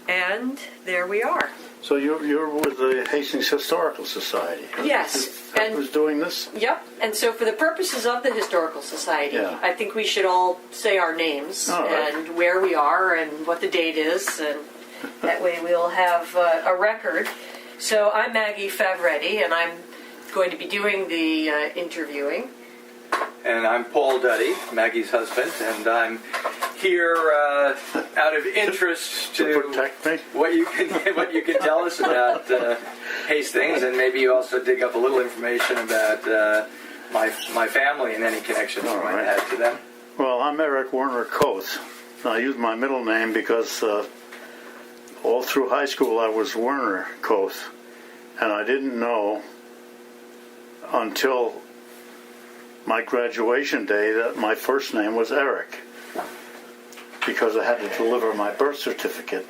And there we are. So you're with the Hastings Historical Society. Yes. And who's doing this? Yep. And so for the purposes of the Historical Society, Yeah. I think we should all say our names right. and where we are and what the date is, and that way we'll have a record. So I'm Maggie Favretti, and I'm going to be doing the interviewing. And I'm Paul Duddy, Maggie's husband, and I'm here out of interest to protect me. what you can tell us about Hastings, and maybe you also dig up a little information about my family and any connections you might have to them. Well, I'm Erich Kothe. I use my middle name because all through high school I was Werner Kothe, and I didn't know until my graduation day that my first name was Erich, because I had to deliver my birth certificate.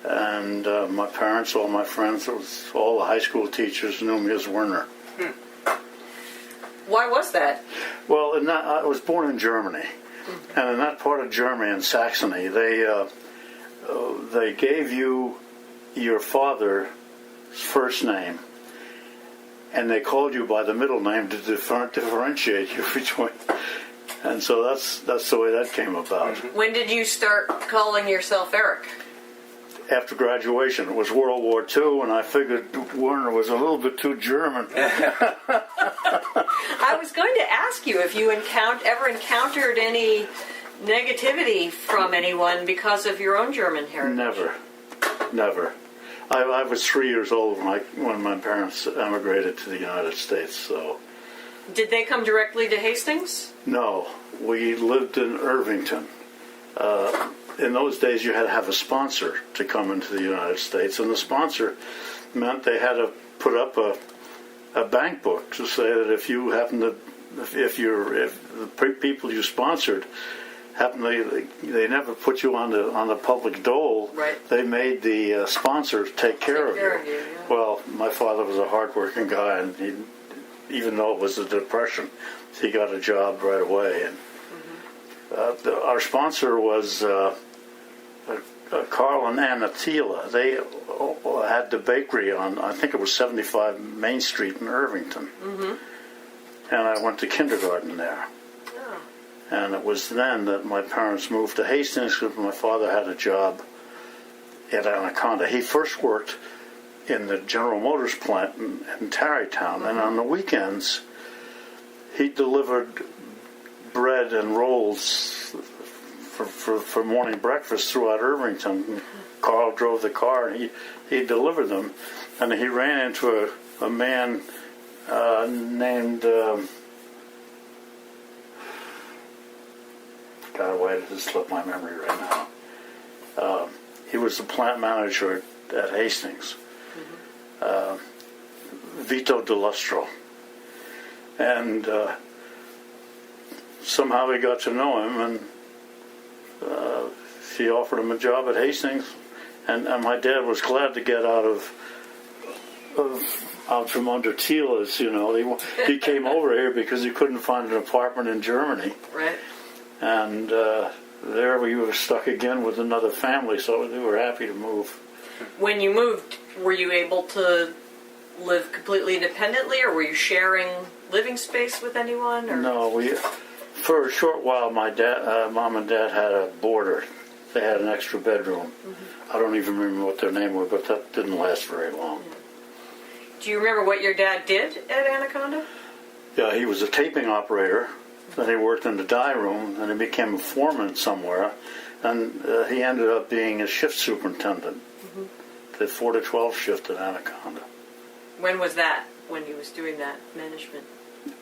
And my parents, all my friends, all the high school teachers knew me as Werner. Why was that? Well, I was born in Germany, and in that part of Germany, in Saxony, they gave you your father's first name, and they called you by the middle name to differentiate you between. And so that's the way that came about. When did you start calling yourself Erich? After graduation, it was World War II, and I figured Werner was a little bit too German. I was going to ask you if you ever encountered any negativity from anyone because of your own German heritage. Never. I was 3 years old when my parents emigrated to the United States. So, did they come directly to Hastings? No, we lived in Irvington. In those days, you had to have a sponsor to come into the United States, and the sponsor meant they had to put up a bank book to say that if you happen to, if the people you sponsored they never put you on the public dole. Right. They made the sponsor take care of you. Yeah. Well, my father was a hardworking guy, and even though it was a depression, he got a job right away. And our sponsor was Carl and Anna Thiele. They had the bakery on, I think it was 75 Main Street in Irvington. And I went to kindergarten there. And it was then that my parents moved to Hastings because my father had a job at Anaconda. He first worked in the General Motors plant in Tarrytown, and on the weekends he delivered bread and rolls for morning breakfast throughout Irvington. Carl drove the car, and he delivered them, and he ran into a man named... God, why did this slip my memory right now? He was the plant manager at Hastings, Vito DeLustro. And somehow he got to know him, and he offered him a job at Hastings. And my dad was glad to get out from under Thiele's, He came over here because he couldn't find an apartment in Germany. Right. And there we were stuck again with another family, so we were happy to move. When you moved, were you able to live completely independently, or were you sharing living space with anyone? Or? No, for a short while, my mom and dad had a boarder. They had an extra bedroom. I don't even remember what their name was, but that didn't last very long. Do you remember what your dad did at Anaconda? Yeah, he was a taping operator. Then he worked in the dye room, and he became a foreman somewhere, and he ended up being a shift superintendent, the 4 to 12 shift at Anaconda. When was that, when he was doing that management?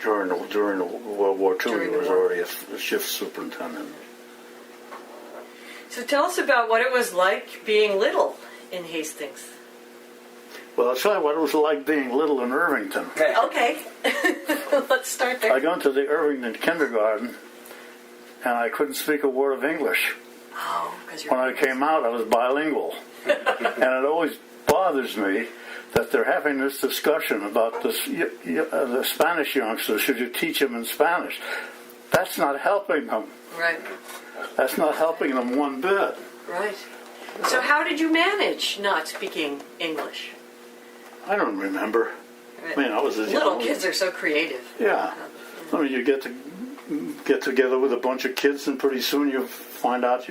During the World War II, he was already a shift superintendent. So tell us about what it was like being little in Hastings. Well, I'll tell you what it was like being little in Irvington. Okay. Let's start there. I got into the Irvington kindergarten, and I couldn't speak a word of English. Oh, because When I came out, I was bilingual. And it always bothers me that they're having this discussion about the Spanish youngsters. Should you teach them in Spanish? That's not helping them. Right. That's not helping them one bit. Right. So how did you manage not speaking English? I don't remember. Right. I mean, I was as Little young. kids are so creative. Yeah. I mean, you get together with a bunch of kids, and pretty soon you find out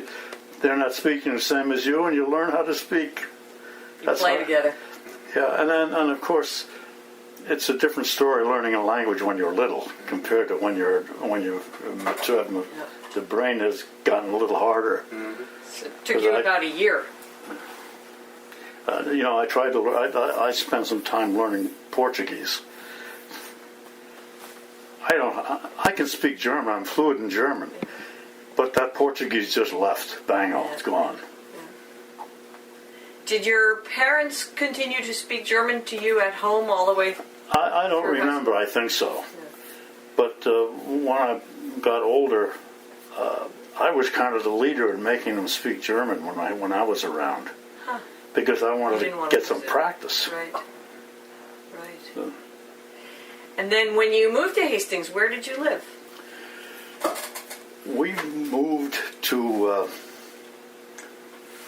they're not speaking the same as you, and you learn how to speak. You play together. Yeah, and of course, it's a different story learning a language when you're little compared to when you're mature. The brain has gotten a little harder. Mm-hmm. So it took you about a year. I tried to. I spent some time learning Portuguese. I can speak German. I'm fluent in German, but that Portuguese just left. Bang! Oh, it's gone. Yeah. Did your parents continue to speak German to you at home all the way? I don't remember. I think so. Yeah. But when I got older, I was kind of the leader in making them speak German when I was around, because I wanted to get some practice. Right. Right. So, and then when you moved to Hastings, where did you live? we moved to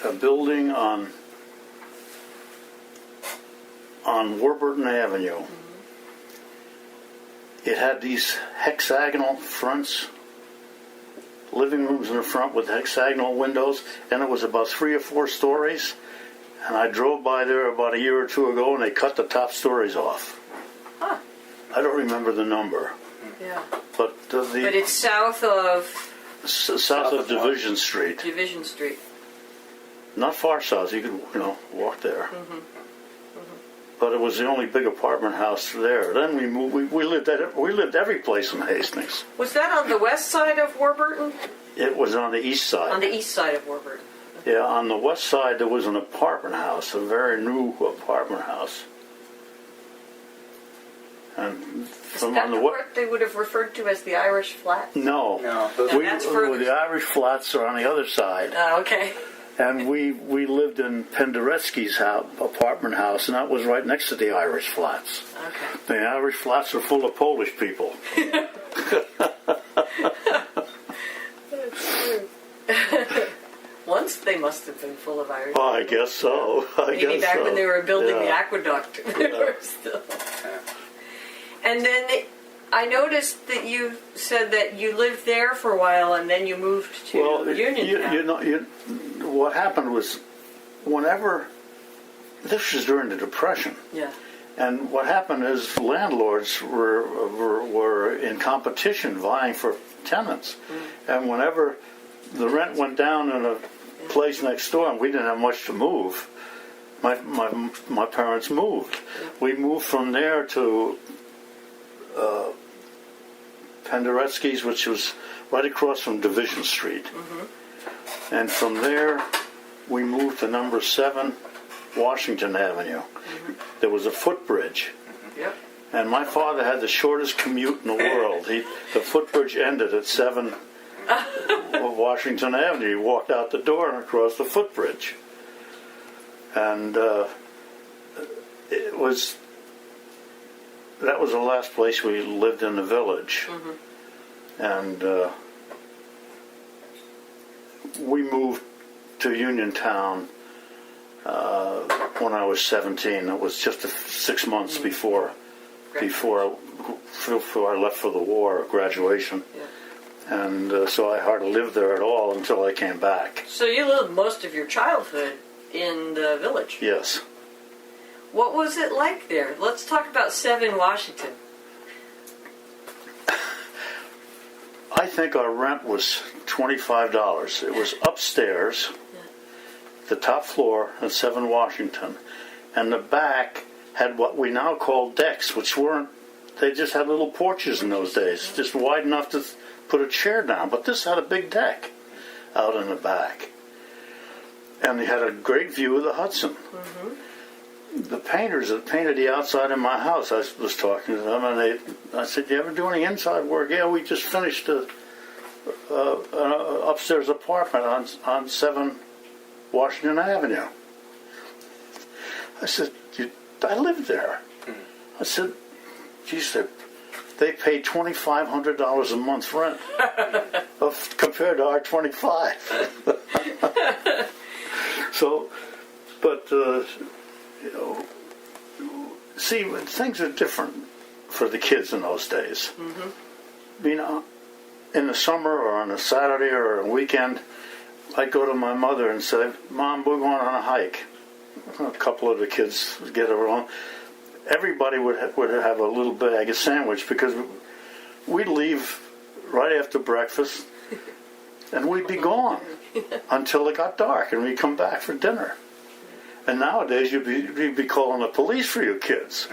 a building on Warburton Avenue. Mm-hmm. It had these hexagonal fronts, living rooms in the front with hexagonal windows, and it was about 3 or 4 stories. And I drove by there about a year or two ago, and they cut the top stories off. Huh. I don't remember the number. Yeah. But but it's south of south of Division Street. Division Street. Not far south. You could walk there. Mm-hmm. Mm-hmm. But it was the only big apartment house there. Then we moved. We lived every place in Hastings. Was that on the west side of Warburton? It was on the east side. On the east side of Warburton. Yeah, on the west side there was an apartment house, a very new apartment house. And Is that what they would have referred to as the Irish Flats? No. That's further. The Irish Flats are on the other side. Okay. And we lived in Penderecki's apartment house, and that was right next to the Irish Flats. Okay. The Irish Flats are full of Polish people. That's true. Once they must have been full of Irish. Oh, I guess so. Maybe back when they were building the aqueduct. They were still. And then I noticed that you said that you lived there for a while, and then you moved to Uniontown. What happened was, whenever this was during the Depression. Yeah. And what happened is landlords were in competition vying for tenants. Mm. And whenever the rent went down in a place next door and we didn't have much to move, my parents moved. Yeah. We moved from there to Penderecki's, which was right across from Division Street. Mm-hmm. And from there we moved to number 7 Washington Avenue. Mm-hmm. There was a footbridge. Yep. And my father had the shortest commute in the world. The footbridge ended at 7 Washington Avenue. He walked out the door and across the footbridge. And that was the last place we lived in the village. Mm-hmm. And we moved to Uniontown when I was 17. It was just 6 months before I left for the war, graduation. Yeah. And so I hardly lived there at all until I came back. So you lived most of your childhood in the village? Yes. What was it like there? Let's talk about 7 Washington. I think our rent was $25. It was upstairs, the top floor at 7 Washington, and the back had what we now call decks, which weren't, they just had little porches in those days, just wide enough to put a chair down, but this had a big deck out in the back. And they had a great view of the Hudson. Mm-hmm. The painters that painted the outside of my house, I was talking to them, and I said, "Do you ever do any inside work?" "Yeah, we just finished an upstairs apartment on 7 Washington Avenue." I said, "I lived there." I said, "Geez, they paid $2,500 a month rent compared to our 25. So, but see, things are different for the kids in those days. Mm-hmm. In the summer or on a Saturday or a weekend, I'd go to my mother and say, "Mom, we're going on a hike." A couple of the kids would get along. Everybody would have a little bag of sandwich because we'd leave right after breakfast and we'd be gone until it got dark and we'd come back for dinner. And nowadays you'd be calling the police for your kids.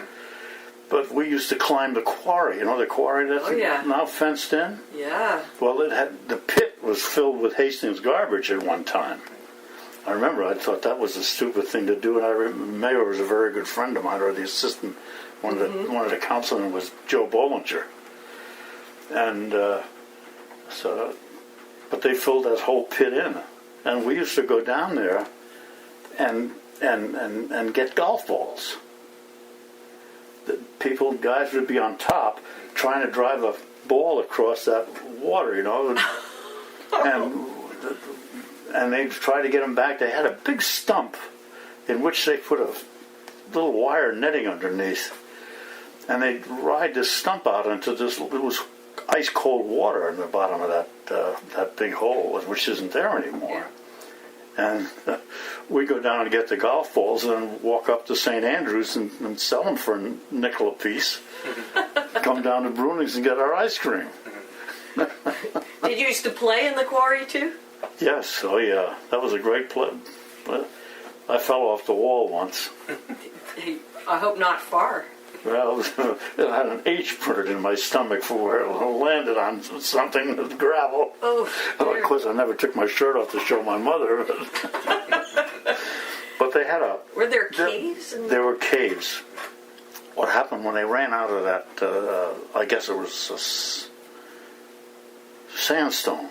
But we used to climb the quarry, the quarry that's now fenced in? Yeah. Well, the pit was filled with Hastings garbage at one time. I remember I thought that was a stupid thing to do, and the mayor was a very good friend of mine, or the assistant, one of the councilmen was Joe Bollinger. And but they filled that whole pit in. And we used to go down there and get golf balls. Guys would be on top trying to drive a ball across that water, and they'd try to get them back. They had a big stump in which they put a little wire netting underneath, and they'd ride this stump out into this. It was ice cold water in the bottom of that big hole, which isn't there anymore. Yeah. And we go down and get the golf balls and walk up to St. Andrews and sell them for a nickel a piece. Come down to Bruning's and get our ice cream. Did you used to play in the quarry too? Yes, oh yeah. That was a great play. I fell off the wall once. I hope not far. Well, it had an H printed in my stomach for where it landed on something with gravel. Oh, of course, I never took my shirt off to show my mother. But they had Were there caves? There were caves. What happened when they ran out of that, I guess it was sandstone.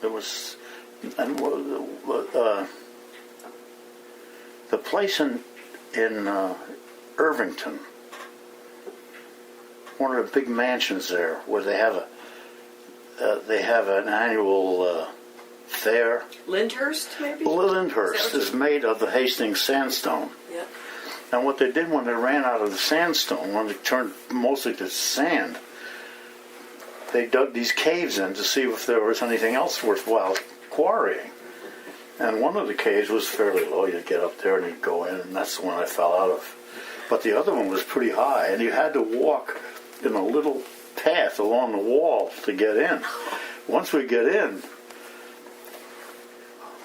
It was... And the place in Irvington, one of the big mansions there, where they have an annual fair. Lyndhurst, maybe? Lyndhurst is made of the Hastings sandstone. Yeah. And what they did when they ran out of the sandstone, when they turned mostly to sand, they dug these caves in to see if there was anything else worthwhile quarrying. And one of the caves was fairly low. You'd get up there and you'd go in, and that's the one I fell out of. But the other one was pretty high, and you had to walk in a little path along the wall to get in. Once we get in,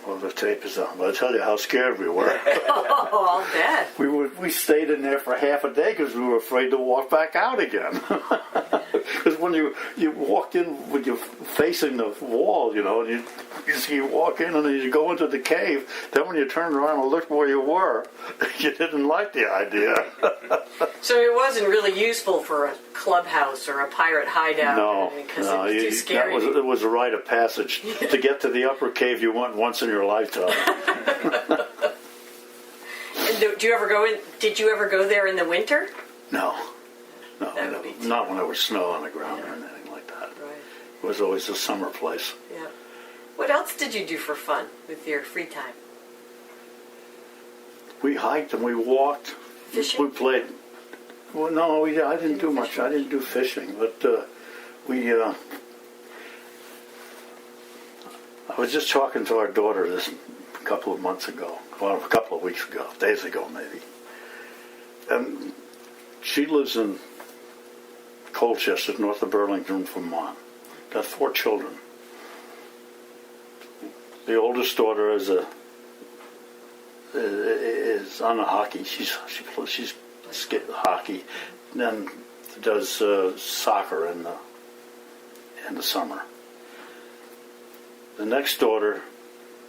well, the tape is on, but I'll tell you how scared we were. Oh, I'll bet. We stayed in there for half a day because we were afraid to walk back out again. Because when you walked in with you facing the wall, and you walk in and then you go into the cave, then when you turned around and looked where you were, you didn't like the idea. So it wasn't really useful for a clubhouse or a pirate hideout? No, because it was too scary. It was a rite of passage. To get to the upper cave, you went once in your lifetime. And did you ever go there in the winter? No, not when there was snow on the ground or anything like that. Right. It was always a summer place. Yeah. What else did you do for fun with your free time? We hiked and we walked. Fishing? We played. Well, no, I didn't do much. I didn't do fishing, but I was just talking to our daughter a couple of months ago, well, a couple of weeks ago, days ago maybe. And she lives in Colchester, north of Burlington, Vermont. Got 4 children. The oldest daughter is on the hockey. She's hockey, then does soccer in the summer. The next daughter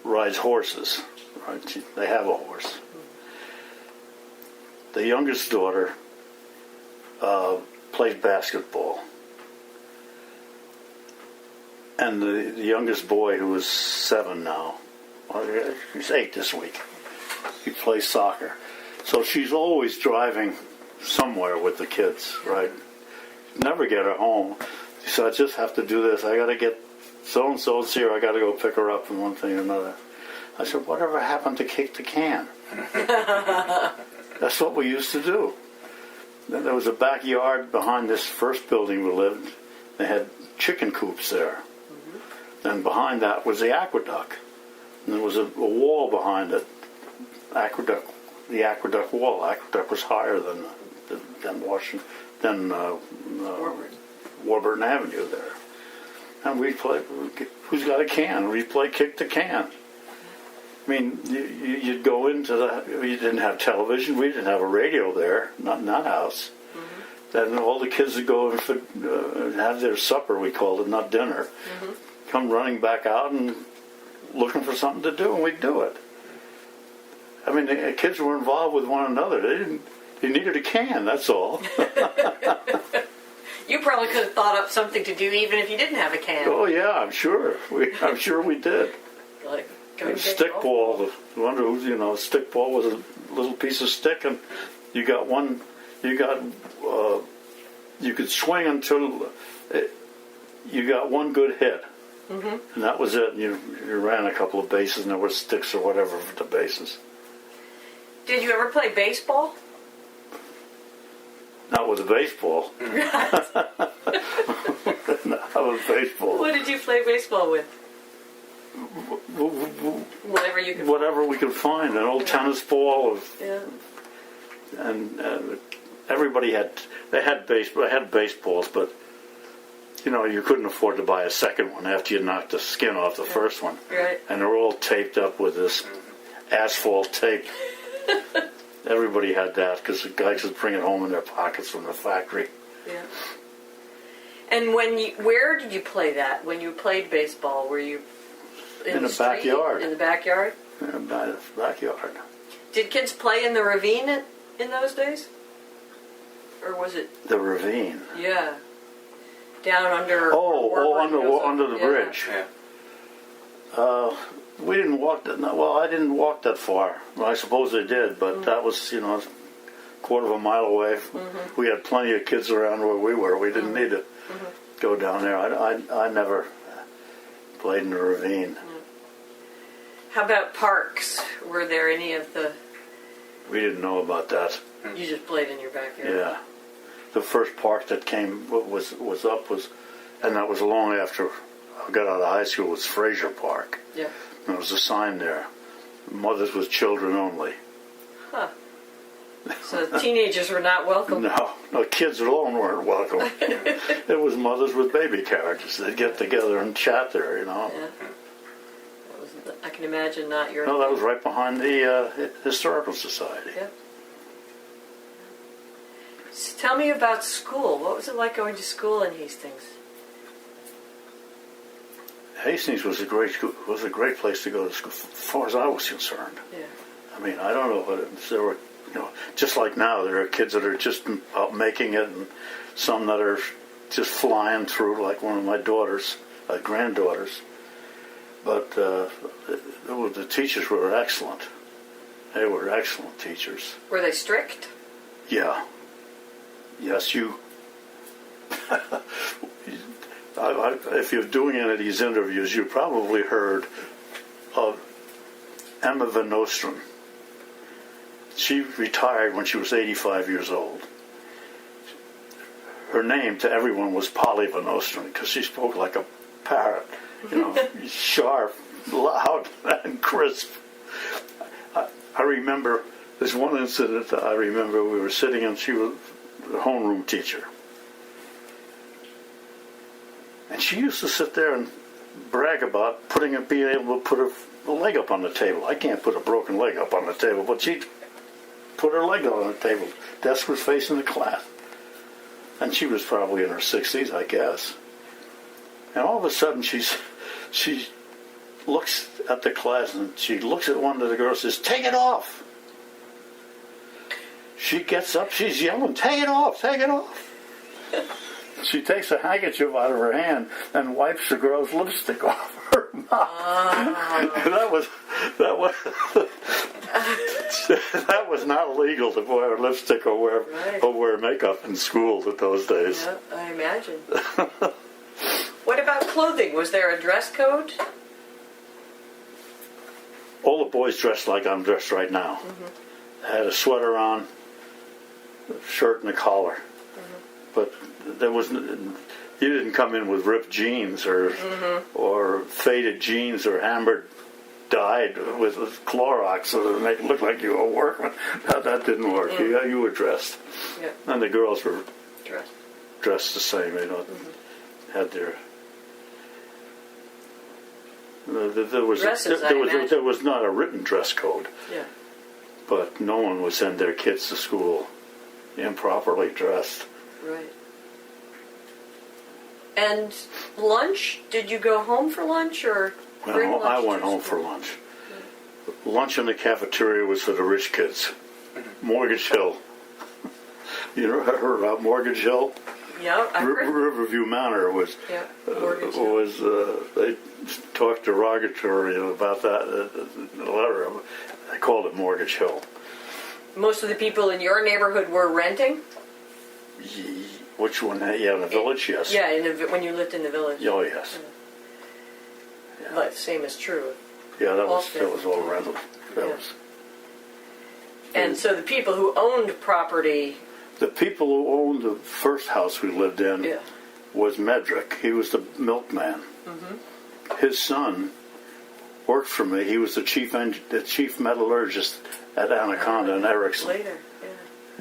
rides horses. Right? They have a horse. The youngest daughter plays basketball. And the youngest boy, who is 7 now, he's 8 this week, he plays soccer. So she's always driving somewhere with the kids, right? never get her home. So I just have to do this. I got to get so-and-so's here. I got to go pick her up from one thing to another. I said, whatever happened to kick the can? That's what we used to do. There was a backyard behind this first building we lived. They had chicken coops there. And behind that was the aqueduct. And there was a wall behind it. The aqueduct wall. Aqueduct was higher than Washington, than Warburton Avenue there. And we played, who's got a can? We played kick the can. I mean, you'd go into you didn't have television, we didn't have a radio there, not in that house. Then all the kids would go and have their supper, we called it, not dinner. Come running back out and looking for something to do, and we'd do it. I mean, the kids were involved with one another. They needed a can, that's all. You probably could have thought up something to do even if you didn't have a can. Oh yeah, I'm sure we did. Like Stickball. I wonder who's stickball was a little piece of stick, and you got one. You could swing until you got one good hit, and that was it. You ran a couple of bases, and there were sticks or whatever for the bases. Did you ever play baseball? Not with a baseball. Not with baseball. What did you play baseball with? Whatever you could. Whatever we could find, an old tennis ball. And everybody had baseballs, but you couldn't afford to buy a second one after you knocked the skin off the first one. Right. And they're all taped up with this asphalt tape. Everybody had that because the guys would bring it home in their pockets from the factory. Yeah. And where did you play that? When you played baseball, were you in the backyard? In the backyard? In the backyard. Did kids play in the ravine in those days? Or was it the ravine? Yeah. Down under. Under the bridge. Yeah. We didn't walk that. Well, I didn't walk that far. Well, I suppose they did, but that was a quarter of a mile away. We had plenty of kids around where we were. We didn't need to go down there. I never played in the ravine. How about parks? Were there any of the? We didn't know about that. You just played in your backyard. Yeah, the first park that came was and that was long after I got out of high school. Was Fraser Park. Yeah. There was a sign there, mothers with children only. Huh. So teenagers were not welcome? No, kids alone weren't welcome. It was mothers with baby carriages. They'd get together and chat there, Yeah. I can imagine not your... No, that was right behind the Historical Society. Yeah. So tell me about school. What was it like going to school in Hastings? Hastings was a great place to go to school, as far as I was concerned. Yeah. I mean, I don't know, but there were, just like now, there are kids that are just out making it, and some that are just flying through, like one of my daughters, granddaughters. But the teachers were excellent. They were excellent teachers. Were they strict? Yeah. Yes, if you're doing any of these interviews, you probably heard of Emma Van Nostrand. She retired when she was 85 years old. Her name to everyone was Polly Van Nostrand because she spoke like a parrot, sharp, loud, and crisp. I remember there's one incident that I remember. We were sitting and she was a homeroom teacher. And she used to sit there and brag about being able to put a leg up on the table. I can't put a broken leg up on the table, but she'd put her leg up on the table. Desk was facing the class. And she was probably in her 60s, I guess. And all of a sudden she looks at the class and she looks at one of the girls and says, "Take it off." She gets up, she's yelling, "Take it off, take it off." She takes a handkerchief out of her hand and wipes the girl's lipstick off her mouth. That was That was not legal to wear lipstick or wear makeup in school at those days. Yeah, I imagine. What about clothing? Was there a dress code? All the boys dressed like I'm dressed right now. I had a sweater on, a shirt and a collar. But there was you didn't come in with ripped jeans or faded jeans or hammered dyed with Clorox so to make it look like you were a workman. That didn't work. You were dressed. Yeah. And the girls were Dressed the same. Had their there was dresses, there was not a written dress code. Yeah. But no one would send their kids to school improperly dressed. Right. And lunch? Did you go home for lunch or bring lunch? I went home for lunch. Lunch in the cafeteria was for the rich kids. Mortgage Hill. You know, heard about Mortgage Hill? Yeah, I heard. Riverview Manor was. Yeah, Mortgage Hill. They talked derogatory about that in the letter. They called it Mortgage Hill. Most of the people in your neighborhood were renting? Which one? Yeah, in the village, yes. Yeah, when you lived in the village. Oh, yes. Yeah. But same is true. Yeah, that was all rental. And so the people who owned property... The people who owned the first house we lived in was Medrick. He was the milkman. His son worked for me. He was the chief metallurgist at Anaconda and Erickson. Later,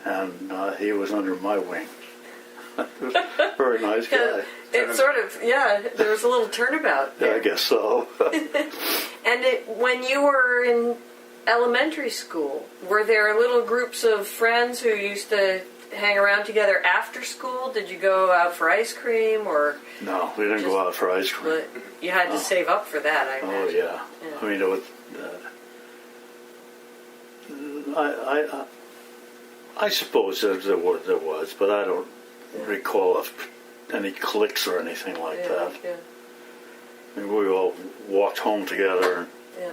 And he was under my wing. Very nice guy. It sort of, there was a little turnabout there. Yeah, I guess so. And when you were in elementary school, were there little groups of friends who used to hang around together after school? Did you go out for ice cream or? No, we didn't go out for ice cream. But you had to save up for that, I imagine. Oh yeah. I mean, it was. I suppose there was, but I don't recall of any cliques or anything like that. Yeah. I mean, we all walked home together. Yeah.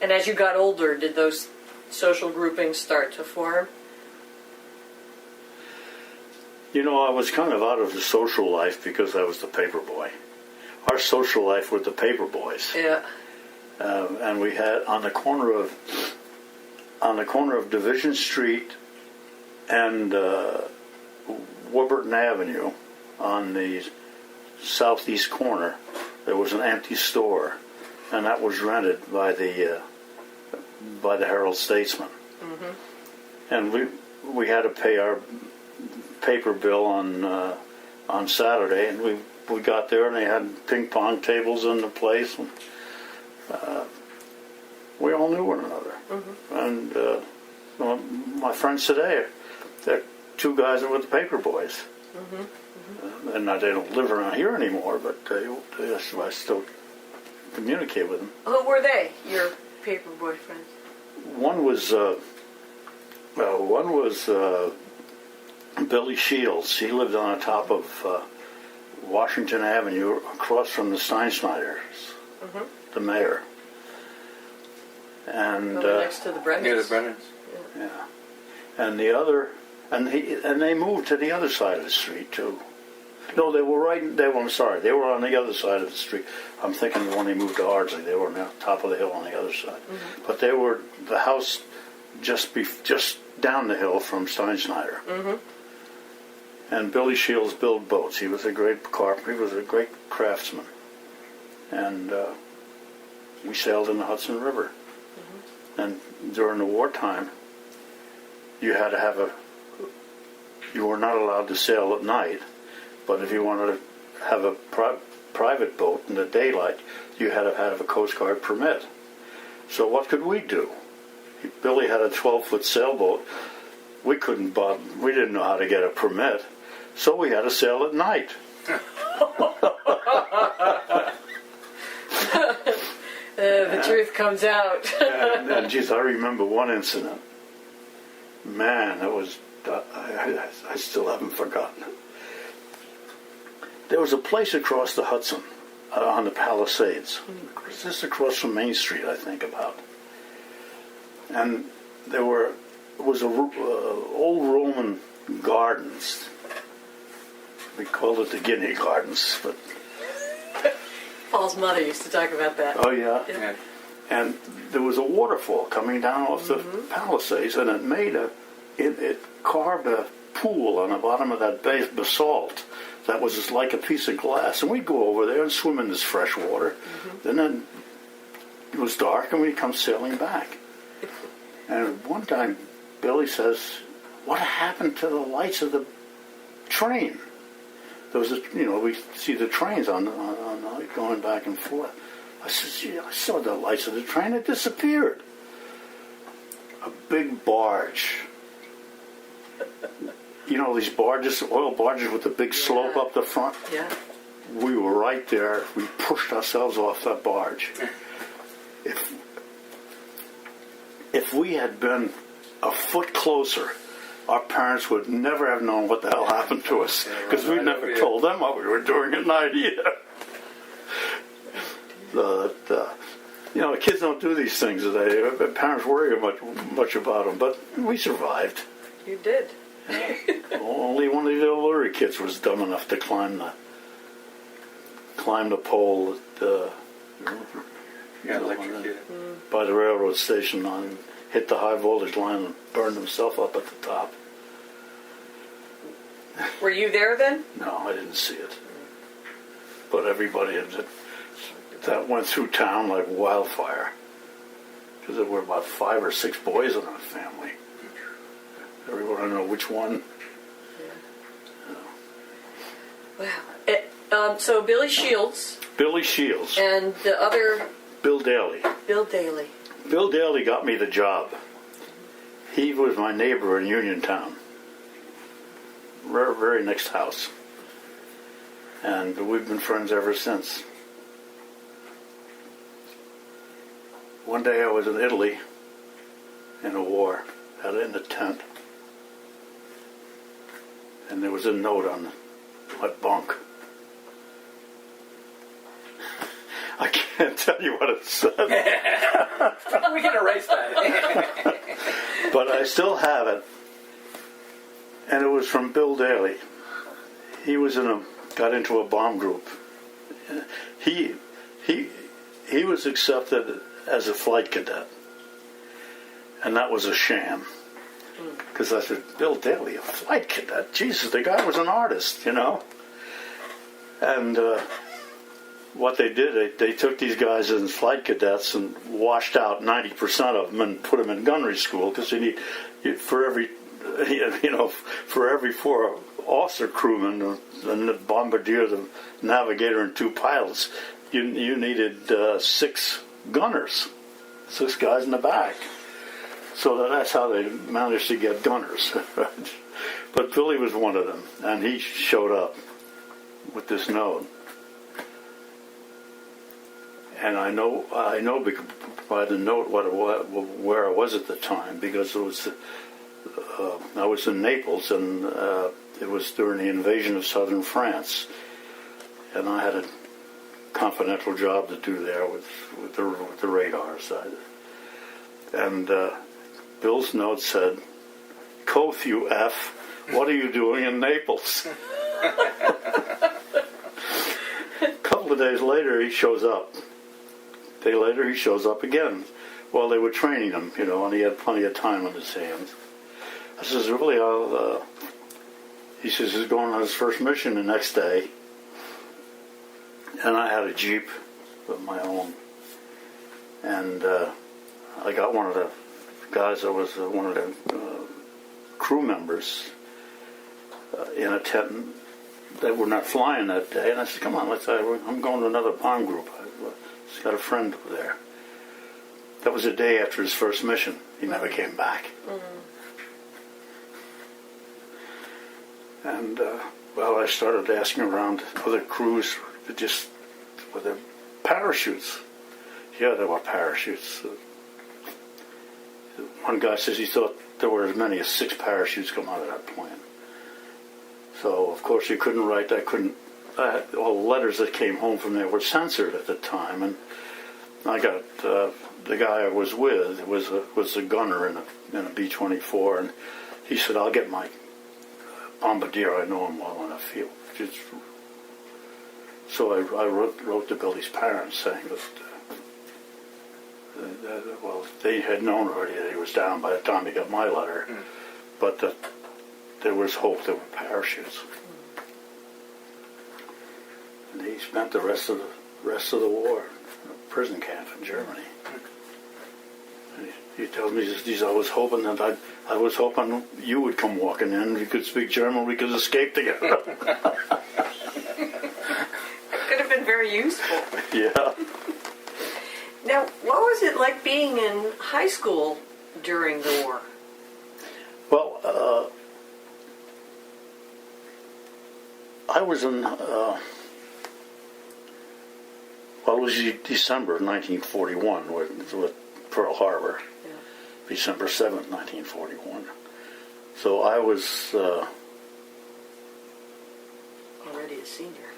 And as you got older, did those social groupings start to form? You know, I was kind of out of the social life because I was the paper boy. Our social life were the paper boys. Yeah. And we had on the corner of Division Street and Warburton Avenue, on the southeast corner, there was an empty store, and that was rented by the Herald Statesman. And we had to pay our paper bill on Saturday, and we got there and they had ping pong tables in the place, and we all knew one another. And my friends today, they're two guys that were the paper boys. And they don't live around here anymore, but I still communicate with them. Who were they, your paper boy friends? One was Billy Shields. He lived on the top of Washington Avenue, across from the Steinschneiders, the mayor. And next to the Brennans. Near the Brennans. Yeah. And the other, and they moved to the other side of the street too. No, they were I'm sorry, they were on the other side of the street. I'm thinking when they moved to Ardsley, they were on the top of the hill on the other side. But they were the house just down the hill from Steinschneider. And Billy Shields built boats. He was a great carpenter. He was a great craftsman. And we sailed in the Hudson River. And during the wartime, you had to you were not allowed to sail at night, but if you wanted to have a private boat in the daylight, you had to have a Coast Guard permit. So what could we do? Billy had a 12-foot sailboat. We didn't know how to get a permit, so we had to sail at night. The truth comes out. and geez, I remember one incident. Man, that was, I still haven't forgotten it. There was a place across the Hudson, on the Palisades, just across from Main Street, I think about. And it was old Roman gardens. We called it the Guinea Gardens, but Paul's mother used to talk about that. oh yeah. Yeah. And there was a waterfall coming down off the Palisades, and it carved a pool on the bottom of that base basalt that was just like a piece of glass. And we'd go over there and swim in this fresh water. And then it was dark, and we'd come sailing back. And one time, Billy says, "What happened to the lights of the train?" There was we see the trains on going back and forth. I said, "Gee, I saw the lights of the train. It disappeared." A big barge. These barges, oil barges with the big slope up the front. Yeah. We were right there. We pushed ourselves off that barge. If we had been a foot closer, our parents would never have known what the hell happened to us, because we never told them what we were doing at night either. Kids don't do these things today. Parents worry much about them, but we survived. You did. Only one of the little Lurie kids was dumb enough to climb the pole by the railroad station and hit the high voltage line and burned himself up at the top. Were you there then? No, I didn't see it. But everybody that went through town like wildfire, because there were about 5 or 6 boys in our family. Everyone, I don't know which one. Yeah. Wow. So Billy Shields. Billy Shields. And the other... Bill Daly. Bill Daly. Bill Daly got me the job. He was my neighbor in Uniontown. Very, very next house. And we've been friends ever since. One day I was in Italy in a war, out in a tent. And there was a note on my bunk. I can't tell you what it said. We can erase that. But I still have it. And it was from Bill Daly. He was got into a bomb group. He was accepted as a flight cadet. And that was a sham. Because I said, Bill Daly, a flight cadet? Jesus, the guy was an artist, And what they did, they took these guys as flight cadets and washed out 90% of them and put them in gunnery school, because for every 4 officer crewmen, the bombardier, the navigator, and 2 pilots, you needed 6 gunners, 6 guys in the back. So that's how they managed to get gunners. But Billy was one of them, and he showed up with this note. And I know by the note where I was at the time, because it was I was in Naples, and it was during the invasion of southern France, and I had a confidential job to do there with the radar side. And Bill's note said, "Kothe, you F, what are you doing in Naples?" A couple of days later, he shows up. A day later, he shows up again. Well, they were training him, and he had plenty of time on his hands. I says, "Really, he says he's going on his first mission the next day. And I had a Jeep of my own. And I got one of the guys that was one of the crew members in a tent that were not flying that day. And I said, "Come on, I'm going to another bomb group. I've got a friend there." That was a day after his first mission. He never came back. And, I started asking around other crews with their parachutes. Yeah, there were parachutes. One guy says he thought there were as many as 6 parachutes come out of that plane. So, of course, you couldn't write. All the letters that came home from there were censored at the time, and I got the guy I was with was a gunner in a B-24, and he said, "I'll get my bombardier. I know him well enough. So I wrote to Billy's parents saying that well, they had known already that he was down by the time he got my letter, but that there was hope there were parachutes. And he spent the rest of the war in a prison camp in Germany. And he tells me, I was hoping that I was hoping you would come walking in. You could speak German. We could escape together. Could have been very useful. Yeah. Now, what was it like being in high school during the war? Well, I was in, it was December of 1941 with Pearl Harbor, Yeah. December 7th, 1941. So I was... Already a senior.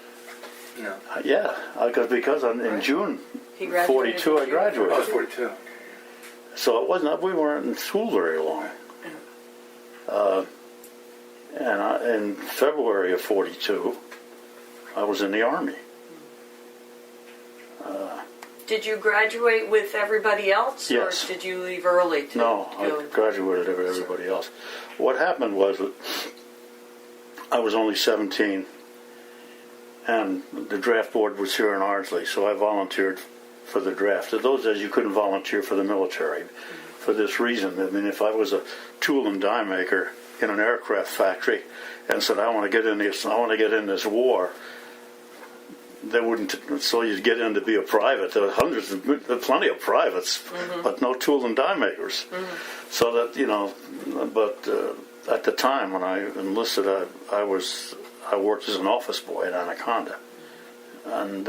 No. yeah, because in June He graduated 42 I in June. graduated. Oh, it's 42. So it wasn't, we weren't in school very long. And in February of 42, I was in the Army. Did you graduate with everybody else? Yes. Or did you leave early to No, go? I graduated over everybody else. What happened was that I was only 17, and the draft board was here in Ardsley, so I volunteered for the draft. In those days, you couldn't volunteer for the military for this reason. I mean, if I was a tool and die maker in an aircraft factory and said, I want to get in this war, they wouldn't. So you'd get in to be a private. There were plenty of privates, but no tool and die makers. So that but at the time when I enlisted, I worked as an office boy at Anaconda, and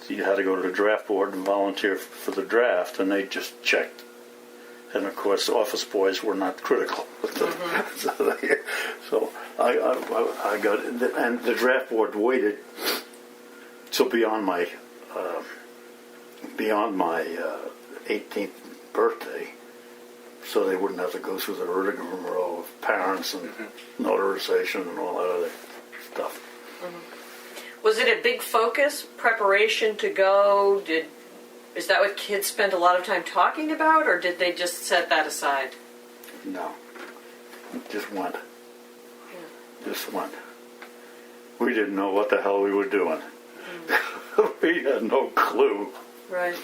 you had to go to the draft board and volunteer for the draft, and they just checked. And of course, office boys were not critical. So I got, and the draft board waited till beyond my 18th birthday, so they wouldn't have to go through the rigmarole of parents and notarization and all that other stuff. Was it a big focus, preparation to go? Is that what kids spend a lot of time talking about, or did they just set that aside? No, just went. Just went. We didn't know what the hell we were doing. We had no clue. Right.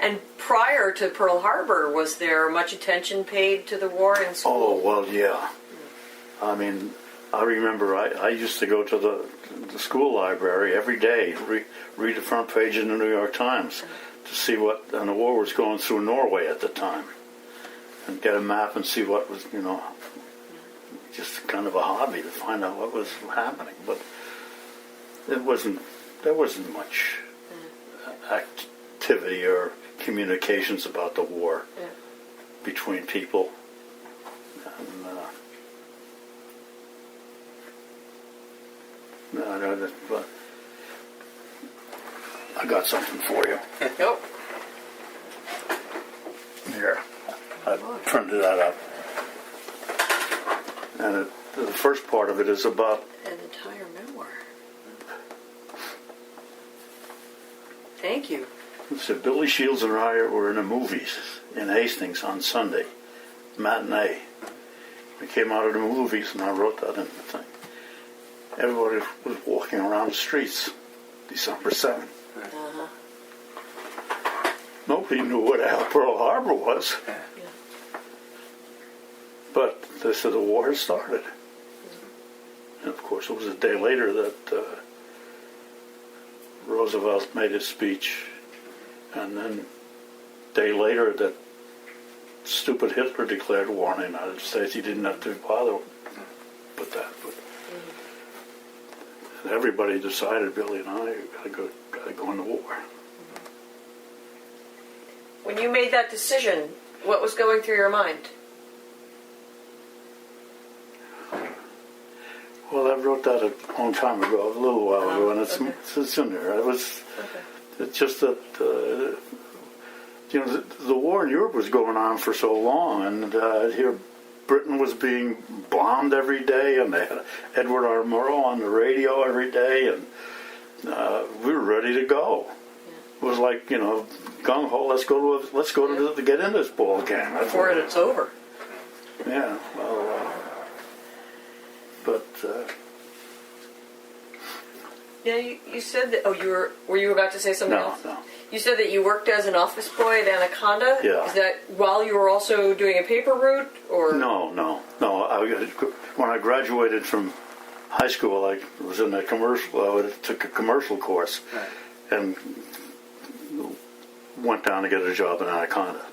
And prior to Pearl Harbor, was there much attention paid to the war in school? Oh, well, yeah. I mean, I remember I used to go to the school library every day, read the front page in the New York Times to see and the war was going through Norway at the time, and get a map and see what was, just kind of a hobby to find out what was happening. But there wasn't much activity or communications about the war between people. And, but I got something for you. Nope. Here, I printed that up. And the first part of it is about An entire memoir. Thank you. So Billy Shields and I were in the movies in Hastings on Sunday, matinee. We came out of the movies, and I wrote that in the thing. Everybody was walking around the streets, December 7th. Uh-huh. Nobody knew what the hell Pearl Harbor was. Yeah. But they said the war had started. And of course, it was a day later that Roosevelt made his speech. And then a day later that stupid Hitler declared war on the United States. He didn't have to bother with that. But and everybody decided, Billy and I, gotta go into war. When you made that decision, what was going through your mind? Well, I wrote that a long time ago, a little while ago, and it's in there. It's just that the war in Europe was going on for so long, and here Britain was being bombed every day, and they had Edward R. Murrow on the radio every day, and we were ready to go. It was like, gung ho. Let's go to get in this ball game. Before it's over. Yeah. Well, but. Yeah, you said that. Oh, were you about to say something else? No. You said that you worked as an office boy at Anaconda. Yeah. Is that while you were also doing a paper route, or? No. When I graduated from high school, I was in a commercial. I took a commercial course, Right. and went down to get a job in Anaconda.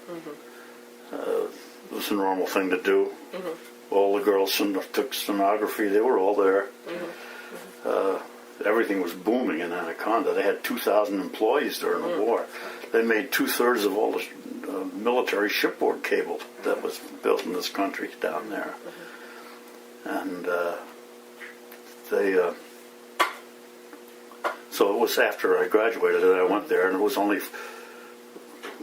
It was a normal thing to do. All the girls took stenography. They were all there. Everything was booming in Anaconda. They had 2,000 employees during the war. They made 2/3 of all the military shipboard cable that was built in this country down there. And so it was after I graduated that I went there, and it was only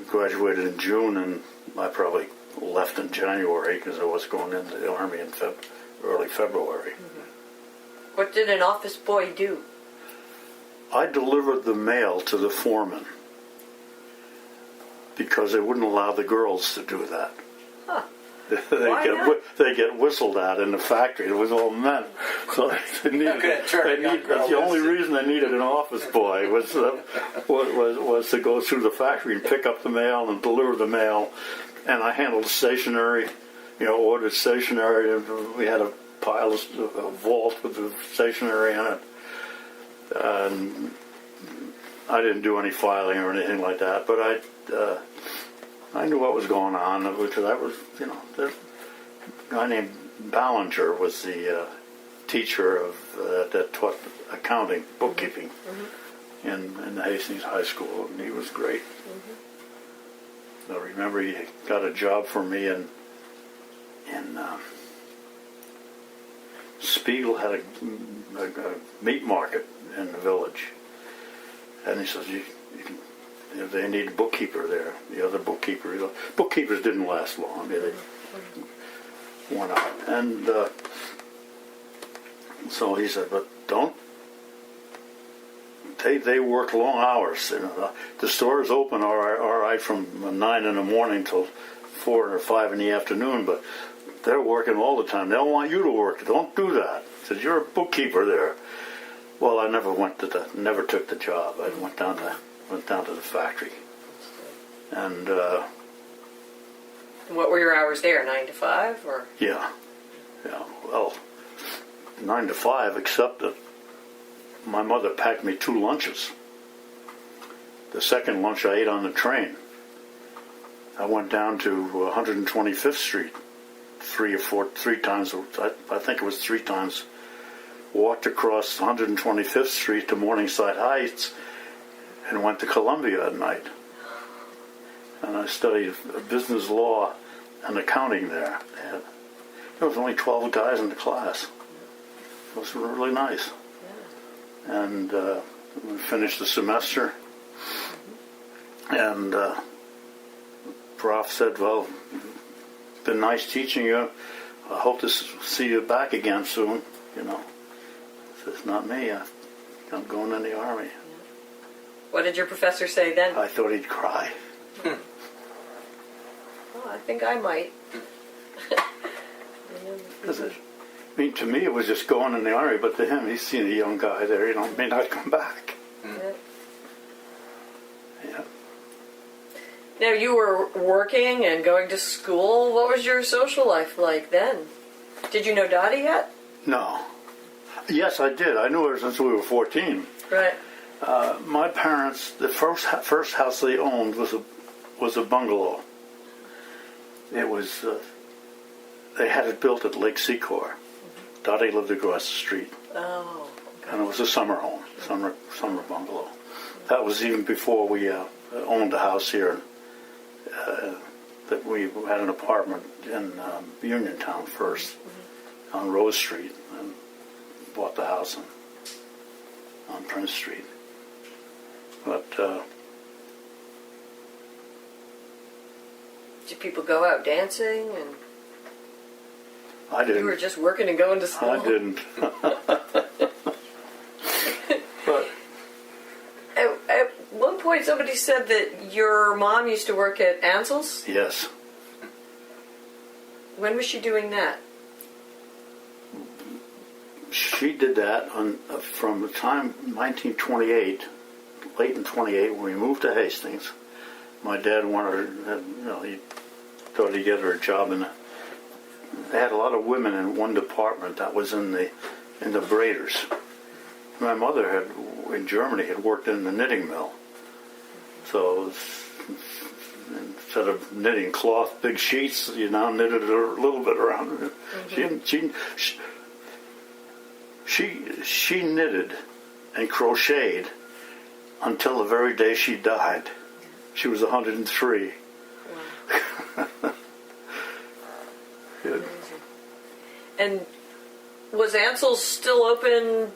graduated in June, and I probably left in January because I was going into the Army in early February. What did an office boy do? I delivered the mail to the foreman because they wouldn't allow the girls to do that. Huh. Why not? They get whistled at in the factory. It was all men. So the only reason they needed an office boy was to go through the factory and pick up the mail and deliver the mail. And I handled stationery, ordered stationery. And we had a pile of a vault with the stationery in it. And I didn't do any filing or anything like that, but I knew what was going on because I was, the guy named Ballinger was the teacher that taught accounting, bookkeeping in the Hastings High School, and he was great. I remember he got a job for me in Spiegel had a meat market in the village, and he says they need a bookkeeper there. The other bookkeepers didn't last long. They went out, and so he said, but don't. They work long hours. The store is open all right from 9 in the morning till 4 or 5 in the afternoon, but they're working all the time. They don't want you to work. Don't do that. He said, you're a bookkeeper there. Well, I never took the job. I went down to the factory. And what were your hours there? 9 to 5, or? Yeah. Well, 9 to 5, except that my mother packed me 2 lunches. The second lunch I ate on the train. I went down to 125th Street three times. I think it was 3 times. Walked across 125th Street to Morningside Heights and went to Columbia at night. And I studied business law and accounting there. There was only 12 guys in the class. It was really nice. And we finished the semester. And the prof said, well, it's been nice teaching you. I hope to see you back again soon, It's not me. I'm going in the Army. What did your professor say then? I thought he'd cry. Oh, I think I might. To me, it was just going in the Army, but to him, he's seen a young guy there, may not come back. Yeah. Now, you were working and going to school. What was your social life like then? Did you know Dottie yet? No. Yes, I did. I knew her since we were 14. Right. My parents, the first house they owned was a bungalow. It was, they had it built at Lake Secor. Dottie lived across the street. Oh. Okay. And it was a summer home, summer bungalow. That was even before we owned a house here. That we had an apartment in Uniontown first, on Rose Street, and bought the house on Prince Street. But Did people go out dancing, and I didn't. you were just working and going to school? I didn't. But At one point, somebody said that your mom used to work at Ansel's. yes, When was she doing that? she did that from the time 1928, late in 28, when we moved to Hastings. My dad wanted her, he thought he'd get her a job they had a lot of women in one department that was in the braiders. My mother in Germany had worked in the knitting mill. So instead of knitting cloth, big sheets, you now knitted a little bit around it. Mm-hmm. She knitted and crocheted until the very day she died. She was 103. Wow. And was Ansel's still open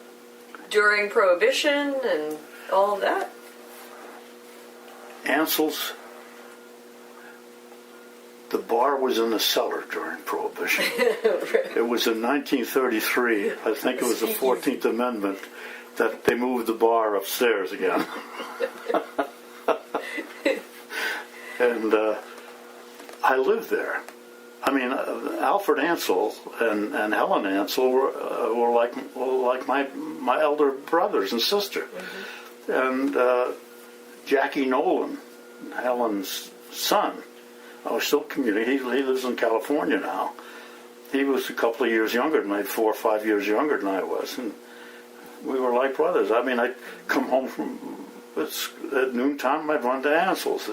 during Prohibition and all of that? Ansel's, the bar was in the cellar during Prohibition. It was in 1933, I think it was the 14th Amendment, that they moved the bar upstairs again. And I lived there. I mean, Alfred Ansel and Helen Ansel were like my elder brothers and sister. Mm-hmm. And Jackie Nolan, Helen's son, I was still communicating. He lives in California now. He was a couple of years younger than me, 4 or 5 years younger than I was, and we were like brothers. I mean, I'd come home at noontime. I'd run to Ansel's.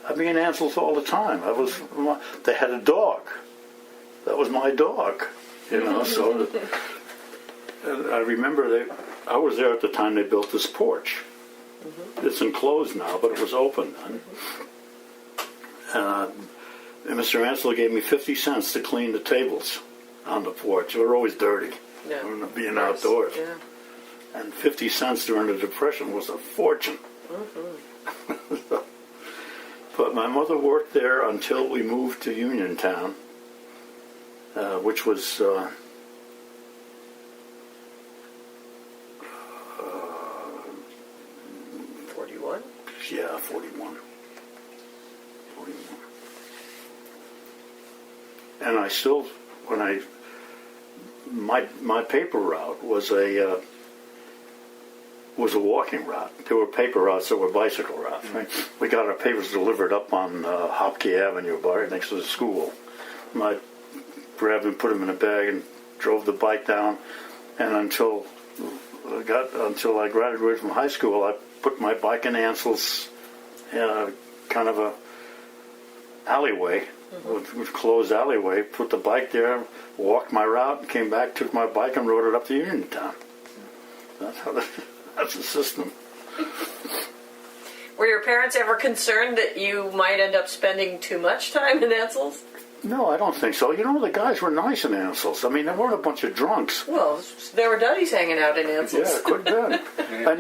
I'd be in Ansel's all the time. They had a dog. That was my dog, So, and I remember I was there at the time they built this porch. Mm-hmm. It's enclosed now, but it was open then. And Mr. Ansel gave me 50 cents to clean the tables on the porch. They were always dirty, being outdoors. Yeah. And 50 cents during the Depression was a fortune. Mm-hmm. But my mother worked there until we moved to Uniontown, which was 41? Yeah, 41. And I still, my paper route was a walking route. There were paper routes that were bicycle routes. Right? We got our papers delivered up on Hopkey Avenue, right next to the school. I grabbed and put them in a bag and drove the bike down. And until I graduated from high school, I put my bike in Ansel's kind of a alleyway, with closed alleyway. Put the bike there, walked my route, and came back, took my bike, and rode it up to Uniontown. That's the system. Were your parents ever concerned that you might end up spending too much time in Ansel's? No, I don't think so. The guys were nice in Ansel's. I mean, they weren't a bunch of drunks. Well, there were duddies hanging out in Ansel's. Yeah, could have been. And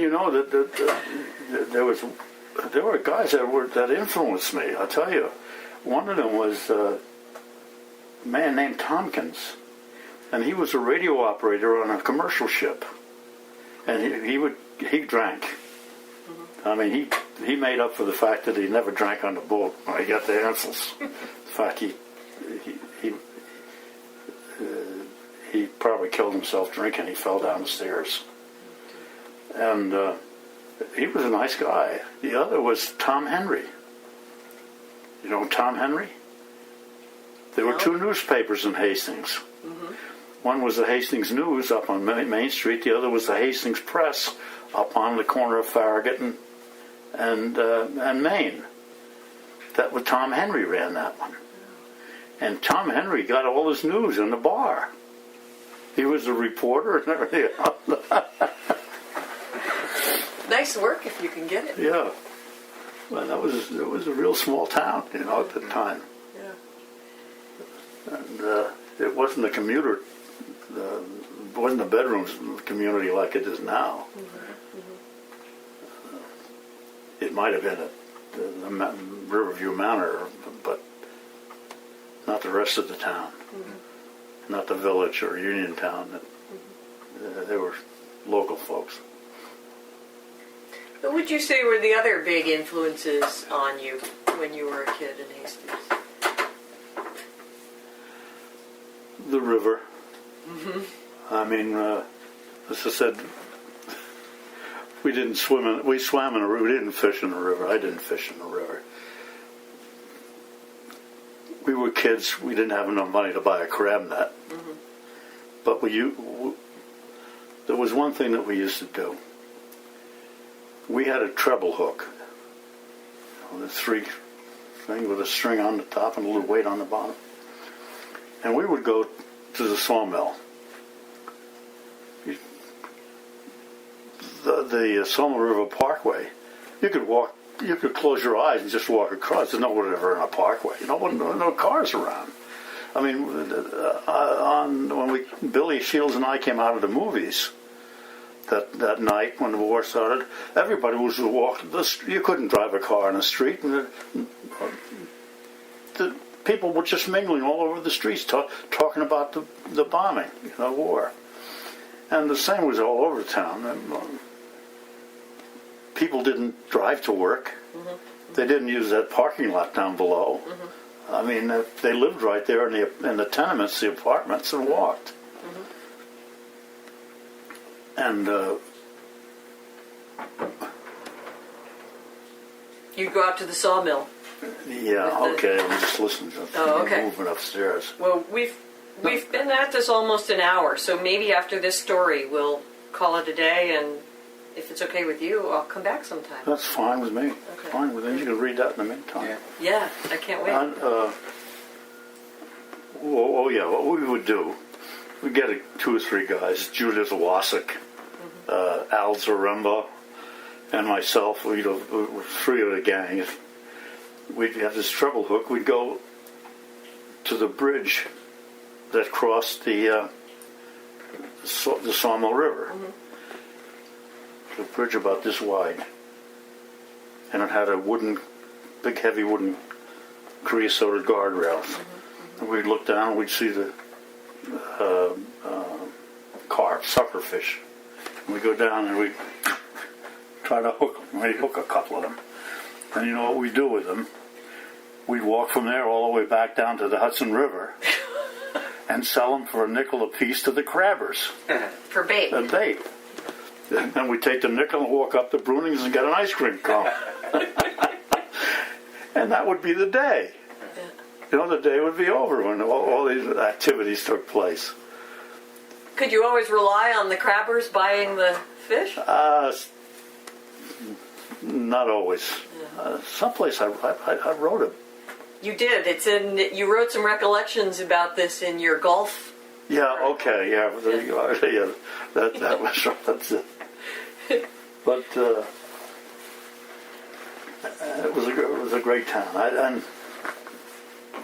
there were guys that influenced me. I'll tell you. One of them was a man named Tompkins, and he was a radio operator on a commercial ship. And he drank. Mm-hmm. I mean, he made up for the fact that he never drank on the boat when he got to Ansel's. In fact, he probably killed himself drinking. He fell down the stairs. And he was a nice guy. The other was Tom Henry. You know Tom Henry? There were two newspapers in Hastings. Mm-hmm. One was the Hastings News up on Main Street. The other was the Hastings Press up on the corner of Farragut and Main. That was Tom Henry ran that one. And Tom Henry got all his news in the bar. He was a reporter and everything. Nice work if you can get it. Yeah. Well, it was a real small town, at the time. Yeah. And it wasn't it wasn't the bedrooms community like it is now. Mm-hmm. It might have been at the Riverview Manor, but not the rest of the town. Not the village or Uniontown. They were local folks. What would you say were the other big influences on you when you were a kid in Hastings? The river. I mean, as I said, we didn't swim in. We swam in a river. We didn't fish in the river. I didn't fish in the river. We were kids. We didn't have enough money to buy a crab net. But there was one thing that we used to do. We had a treble hook. The 3 thing with a string on the top and a little weight on the bottom. And we would go to the sawmill. The Sawmill River Parkway, you could close your eyes and just walk across. There's no one ever in a parkway. No cars around. I mean, when Billy Shields and I came out of the movies that night when the war started, everybody was walking. You couldn't drive a car in the street. And the people were just mingling all over the streets, talking about the bombing, war. And the same was all over town. People didn't drive to work. They didn't use that parking lot down below. I mean, they lived right there in the tenements, the apartments, and walked. And You'd go out to the sawmill. Yeah, okay. I'm just listening to movement upstairs. Well, we've been at this almost an hour, so maybe after this story we'll call it a day, and if it's okay with you, I'll come back sometime. That's fine with me. Okay. Fine with me. You can read that in the meantime. Yeah, I can't wait. What we would do, we'd get 2 or 3 guys, Judith Wasik, Al Zaremba, and myself. We were 3 of the gang. We'd have this treble hook. We'd go to the bridge that crossed the Sawmill River. The bridge about this wide, and it had a big heavy wooden creosoted guardrails. And we'd look down and we'd see the carp, suckerfish. And we'd go down and we'd try to hook them. We'd hook a couple of them. And you know what we'd do with them? We'd walk from there all the way back down to the Hudson River and sell them for a nickel apiece to the crabbers. For bait. A bait. And then we'd take the nickel and walk up to Bruning's and get an ice cream cone. And that would be the day. The day would be over when all these activities took place. Could you always rely on the crabbers buying the fish? Not always. Someplace I wrote it. You did. You wrote some recollections about this in your golf. Yeah. Okay. Yeah. There you go. Yeah. That was right. That's it. But it was a great town.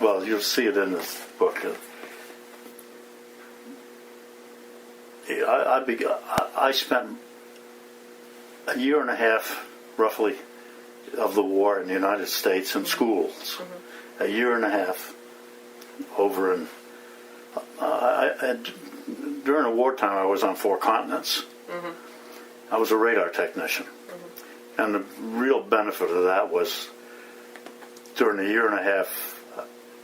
Well, you'll see it in this book. I spent a year and a half, roughly, of the war in the United States in schools. A year and a half over in. During the wartime, I was on 4 continents. I was a radar technician. And the real benefit of that was during the year and a half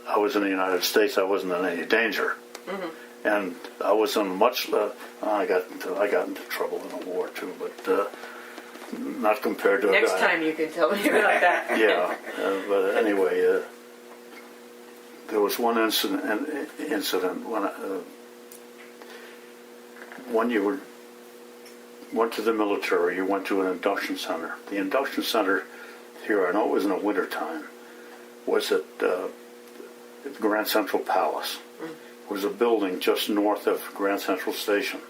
I was in the United States, I wasn't in any danger. And I was in much. I got into trouble in the war too, but not compared to Next time you can tell me about that. Yeah, but anyway, there was one incident when you went to the military. You went to an induction center. The induction center here, I know it was in the wintertime, was at Grand Central Palace. It was a building just north of Grand Central Station,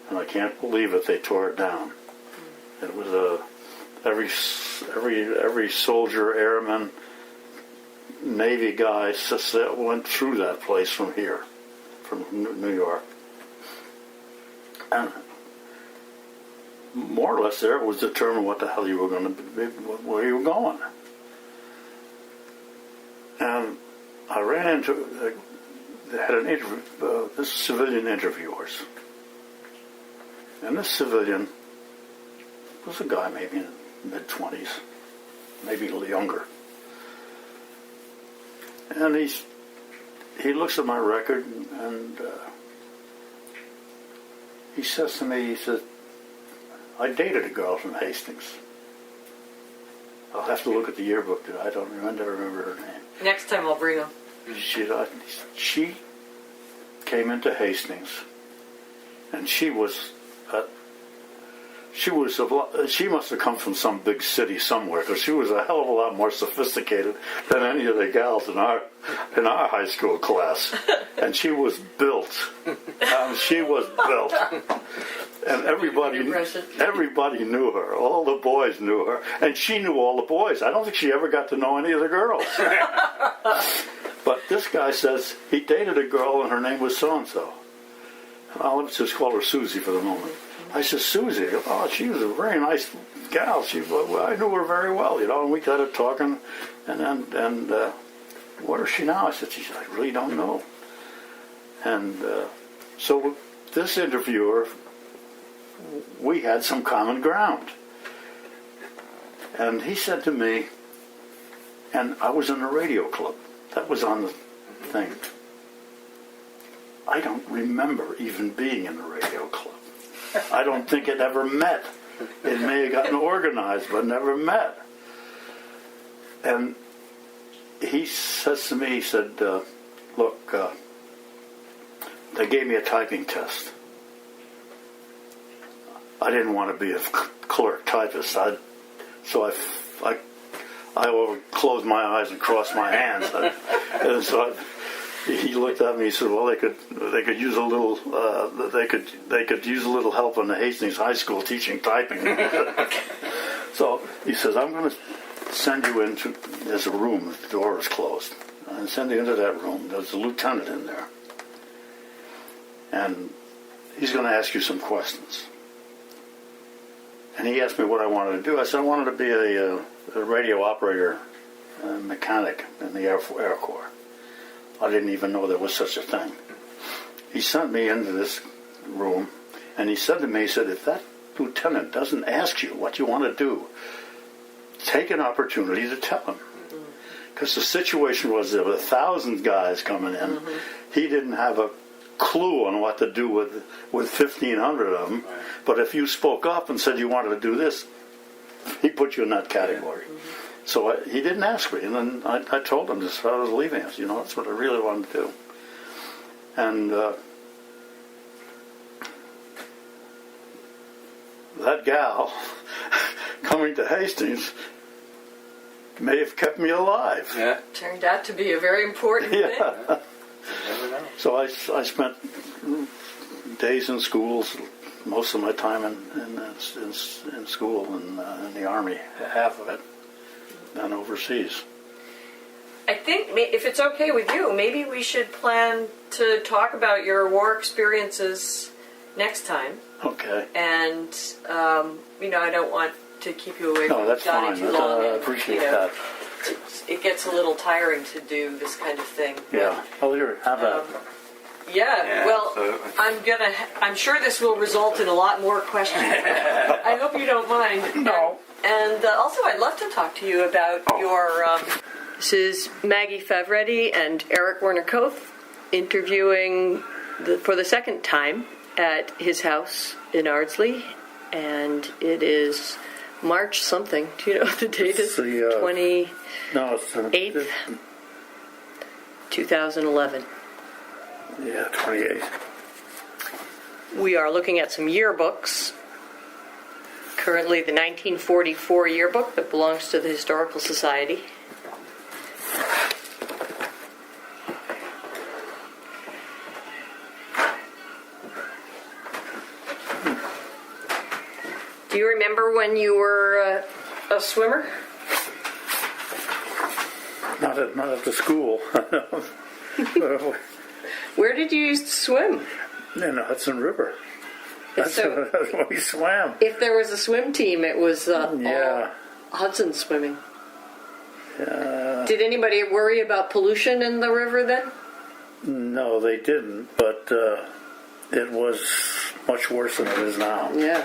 and I can't believe it. They tore it down. It was every soldier, airman, Navy guy went through that place from here, from New York. And more or less there, it was determined what the hell you were going to be, where you were going. And I ran into, they had an interview, this civilian interviewers. And this civilian was a guy maybe in mid-20s, maybe a little younger. And he looks at my record and he says to me, he says, I dated a girl from Hastings. I'll have to look at the yearbook. I never remember her name. Next time I'll bring them. She came into Hastings, and she must have come from some big city somewhere, because she was a hell of a lot more sophisticated than any of the gals in our high school class. And she was built. She was built. And everybody knew her. All the boys knew her. And she knew all the boys. I don't think she ever got to know any of the girls. But this guy says he dated a girl and her name was so-and-so. Let's just call her Susie for the moment. I said, Susie? Oh, she was a very nice gal. I knew her very well, and we got to talking. And where is she now? I said, I really don't know. And so this interviewer, we had some common ground. And he said to me, and I was in a radio club. That was on the thing. I don't remember even being in a radio club. I don't think it ever met. It may have gotten organized, but never met. And he says to me, he said, look, they gave me a typing test. I didn't want to be a clerk typist. So I would close my eyes and cross my hands. And so he looked at me. He said, "Well, they could use a little they could use a little help in the Hastings High School teaching typing." So he says, "I'm going to send you into there's a room. The door is closed. I'm send you into that room. There's a lieutenant in there, and he's going to ask you some questions." And he asked me what I wanted to do. I said I wanted to be a radio operator, mechanic in the Air Corps. I didn't even know there was such a thing. He sent me into this room, and he said to me, he said, if that lieutenant doesn't ask you what you want to do, take an opportunity to tell him. Because the situation was there were 1,000 guys coming in. Mm-hmm. He didn't have a clue on what to do with 1,500 of them. But if you spoke up and said you wanted to do this, he put you in that category. Mm-hmm. So he didn't ask me, and then I told him just as I was leaving. I said, that's what I really wanted to do. And that gal coming to Hastings may have kept me alive. Yeah. Turned out to be a very important thing. So I spent days in schools, most of my time in school and in the Army, half of it, then overseas. I think if it's okay with you, maybe we should plan to talk about your war experiences next time. Okay. And, I don't want to keep you away from Johnny too long. I appreciate that. It gets a little tiring to do this kind of thing. Yeah. Oh, here, have that. Yeah, well, I'm sure this will result in a lot more questions. I hope you don't mind. No. And also, I'd love to talk to you about your... This is Maggie Favretti and Erich Kothe interviewing for the second time at his house in Ardsley. And it is March something. Do you know what the date is? 28th, 2011. Yeah, 28. We are looking at some yearbooks. Currently the 1944 yearbook that belongs to the Historical Society. Do you remember when you were a swimmer? Not at the school. Where did you used to swim? In the Hudson River. That's when we swam. If there was a swim team, it was Yeah. all Hudson swimming. Did anybody worry about pollution in the river then? No, they didn't, but it was much worse than it is now. Yeah.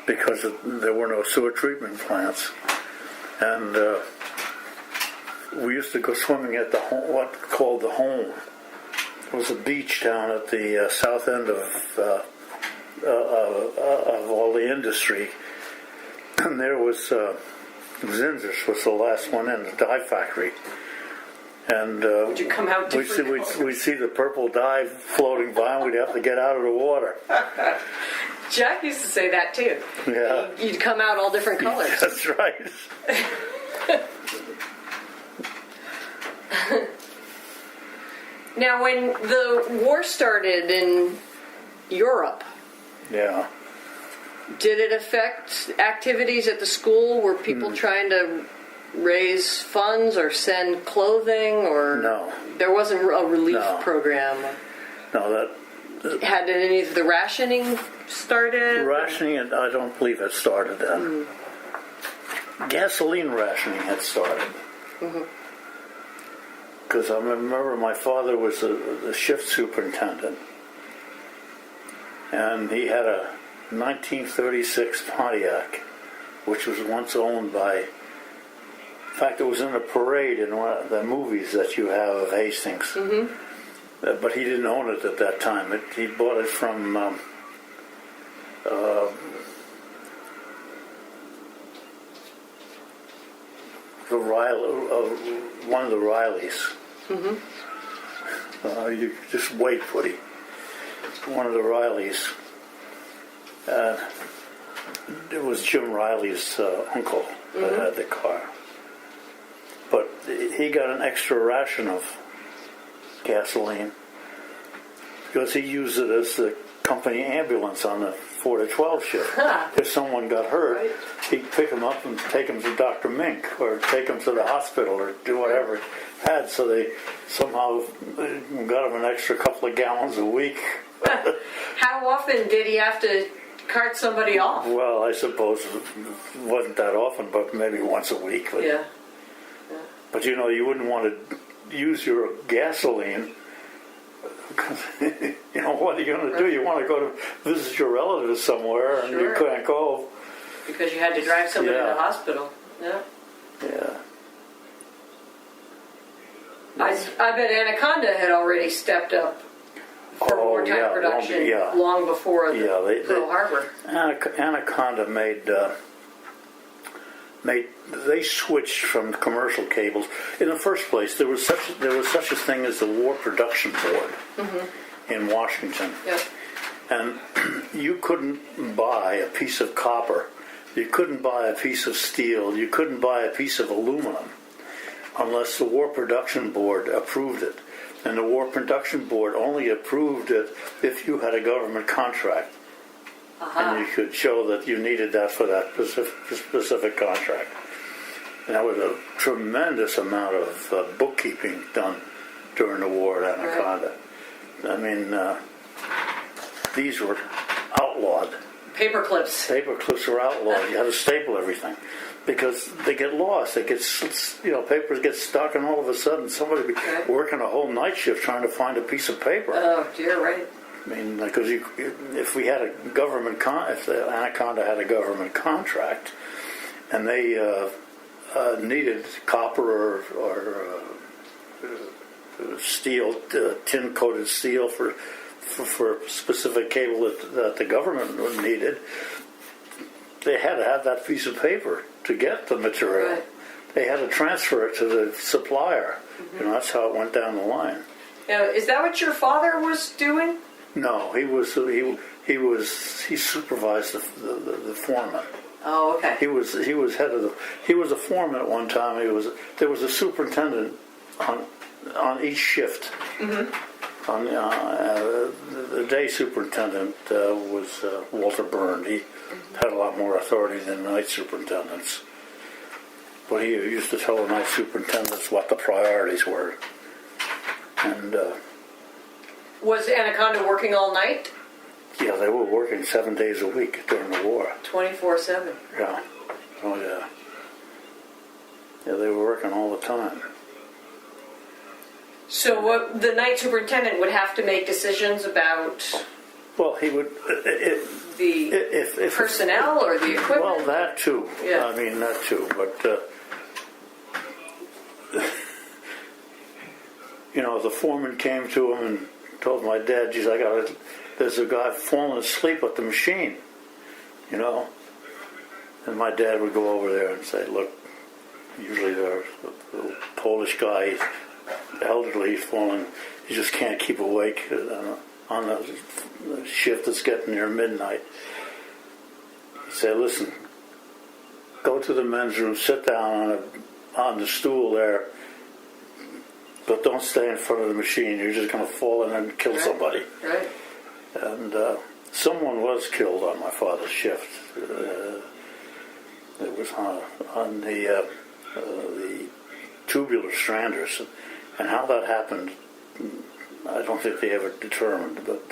Because there were no sewer treatment plants. And we used to go swimming at what called the Home. It was a beach down at the south end of all the industry. And there was Zinzers was the last one in, the dye factory. And Would you come out we'd see the purple dye floating by, and we'd have to get out of the water. Jack used to say that too. Yeah. You'd come out all different colors. That's right. Now, when the war started in Europe, Yeah. did it affect activities at the school? Were people trying to raise funds or send clothing, or No. there wasn't a relief No. program? No, Had any of the rationing started? rationing, I don't believe it started then. Gasoline rationing had started. Because I remember my father was the shift superintendent. And he had a 1936 Pontiac, which was once owned by... In fact, it was in a parade in one of the movies that you have of Hastings. But he didn't own it at that time. He bought it from one of the Rileys. You just wait, Woody. One of the Rileys. It was Jim Riley's uncle that had the car. But he got an extra ration of gasoline because he used it as the company ambulance on the 4 to 12 shift. If someone got hurt, he'd pick them up and take them to Dr. Mink or take them to the hospital or do whatever he had, so they somehow got him an extra couple of gallons a week. How often did he have to cart somebody off? Well, I suppose it wasn't that often, but maybe once a week. But, Yeah. but you know, you wouldn't want to use your gasoline. You know, what are you going to do? You want to go to visit your relatives somewhere, and you can't go. Because you had to drive somebody to the hospital. Yeah. Yeah. I bet Anaconda had already stepped up for wartime production long before the Pearl Harbor. Anaconda they switched from commercial cables. In the first place, there was such a thing as the War Production Board in Washington. Yep. And you couldn't buy a piece of copper, you couldn't buy a piece of steel, you couldn't buy a piece of aluminum unless the War Production Board approved it. And the War Production Board only approved it if you had a government contract. And you could show that you needed that for that specific contract. And that was a tremendous amount of bookkeeping done during the war at Anaconda. I mean, these were outlawed. Paper clips. Paper clips were outlawed. You had to staple everything because they get lost. They get, papers get stuck, and all of a sudden somebody would be working a whole night shift trying to find a piece of paper. Oh dear, right. I mean, because if we had a government if the Anaconda had a government contract, and they needed copper or steel, tin-coated steel for a specific cable that the government needed, they had to have that piece of paper to get the material. Right. They had to transfer it to the supplier. That's how it went down the line. Now, is that what your father was doing? No, he supervised the foreman. Oh, okay. He was a foreman at one time. There was a superintendent on each shift. On the day superintendent was Walter Byrne. He had a lot more authority than the night superintendents. But he used to tell the night superintendents what the priorities were. And was Anaconda working all night? Yeah, they were working 7 days a week during the war. 24/7. Yeah. Oh, yeah. Yeah, they were working all the time. So what, the night superintendent would have to make decisions about Well, he would... the if personnel or the equipment? Well, that too. Yeah. I mean, that too. But, you know, the foreman came to him and told my dad, geez, there's a guy falling asleep at the machine, you know. And my dad would go over there and say, look, usually there's a Polish guy, he's elderly, he's falling, he just can't keep awake on the shift that's getting near midnight. He'd say, listen, go to the men's room, sit down on the stool there, but don't stay in front of the machine. You're just going to fall in and kill somebody. Right. And someone was killed on my father's shift. It was on the tubular stranders. And how that happened, I don't think they ever determined. But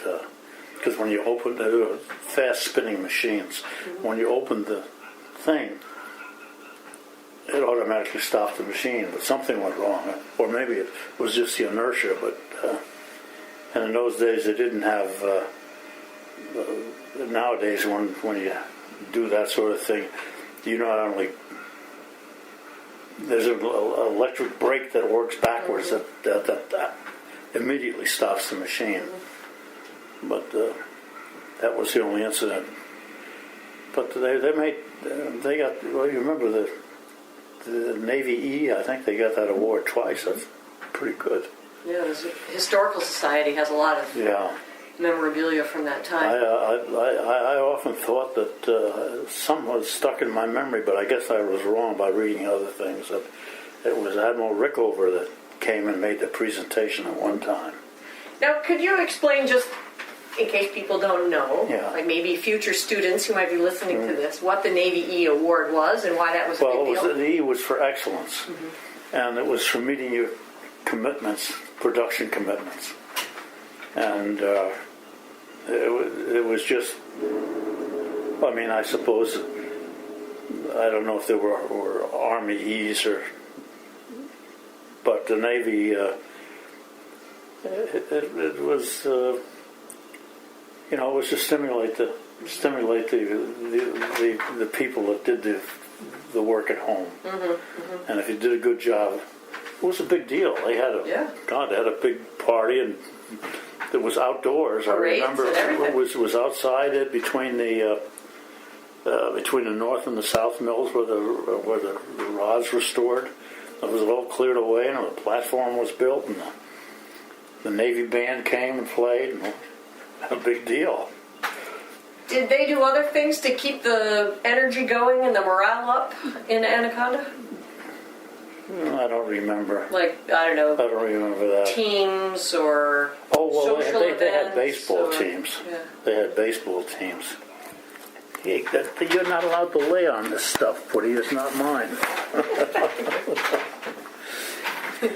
because when you open, they were fast spinning machines. Mm-hmm. When you open the thing, it automatically stopped the machine, but something went wrong. Or maybe it was just the inertia, but and in those days they didn't have, nowadays when you do that sort of thing, you not only, there's an electric brake that works backwards that immediately stops the machine. But that was the only incident. But they got, well, you remember the Navy E, I think they got that award twice. That's pretty good. Yeah, the Historical Society has a lot of memorabilia from that time. I often thought that some was stuck in my memory, but I guess I was wrong by reading other things. That it was Admiral Rickover that came and made the presentation at one time. Now, could you explain, just in case people don't know, Yeah. like maybe future students who might be listening to this, what the Navy E award was and why that was a big deal? Well, the E was for excellence, and it was for meeting your commitments, production commitments. And it was just, I mean, I suppose, I don't know if there were Army E's but the Navy, it was, you know, it was to stimulate the people that did the work at home. And if you did a good job, it was a big deal. They had they had a big party, and it was outdoors. Parades, I remember it was outside it between the north and the south mills where the rods were stored. It was all cleared away, and a platform was built, and the Navy band came and played, and a big deal. Did they do other things to keep the energy going and the morale up in Anaconda? I don't remember. Like, I don't know. I don't remember that. Teams or social events? They had baseball teams. Yeah. They had baseball teams. Hey, you're not allowed to lay on this stuff, Woody. It's not mine.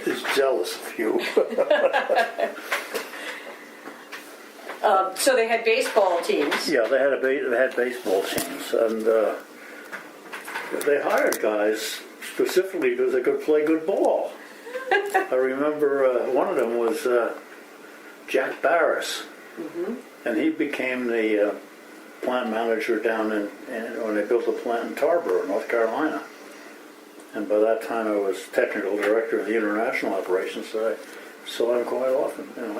He's jealous of you. So they had baseball teams. Yeah, they had baseball teams, and they hired guys specifically because they could play good ball. I remember one of them was Jack Barris, and he became the plant manager down when they built a plant in Tarboro, North Carolina. And by that time, I was technical director of the international operations, so I saw him quite often. You know,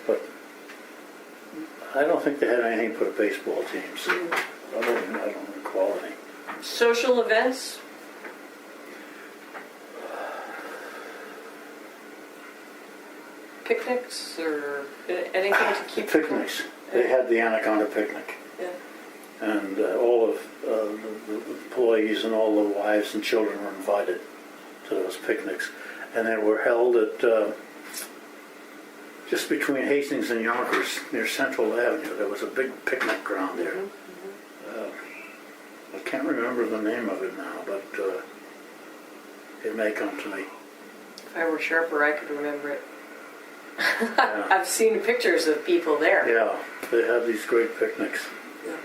but I don't think they had anything for the baseball teams. I don't recall any. Social events? Picnics or anything to keep picnics. They had the Anaconda picnic. Yeah. And all of the employees and all the wives and children were invited to those picnics. And they were held at just between Hastings and Yonkers, near Central Avenue. There was a big picnic ground there. I can't remember the name of it now, but it may come to me. If I were sharper, I could remember it. Yeah. I've seen pictures of people there. Yeah, they have these great picnics. Yeah.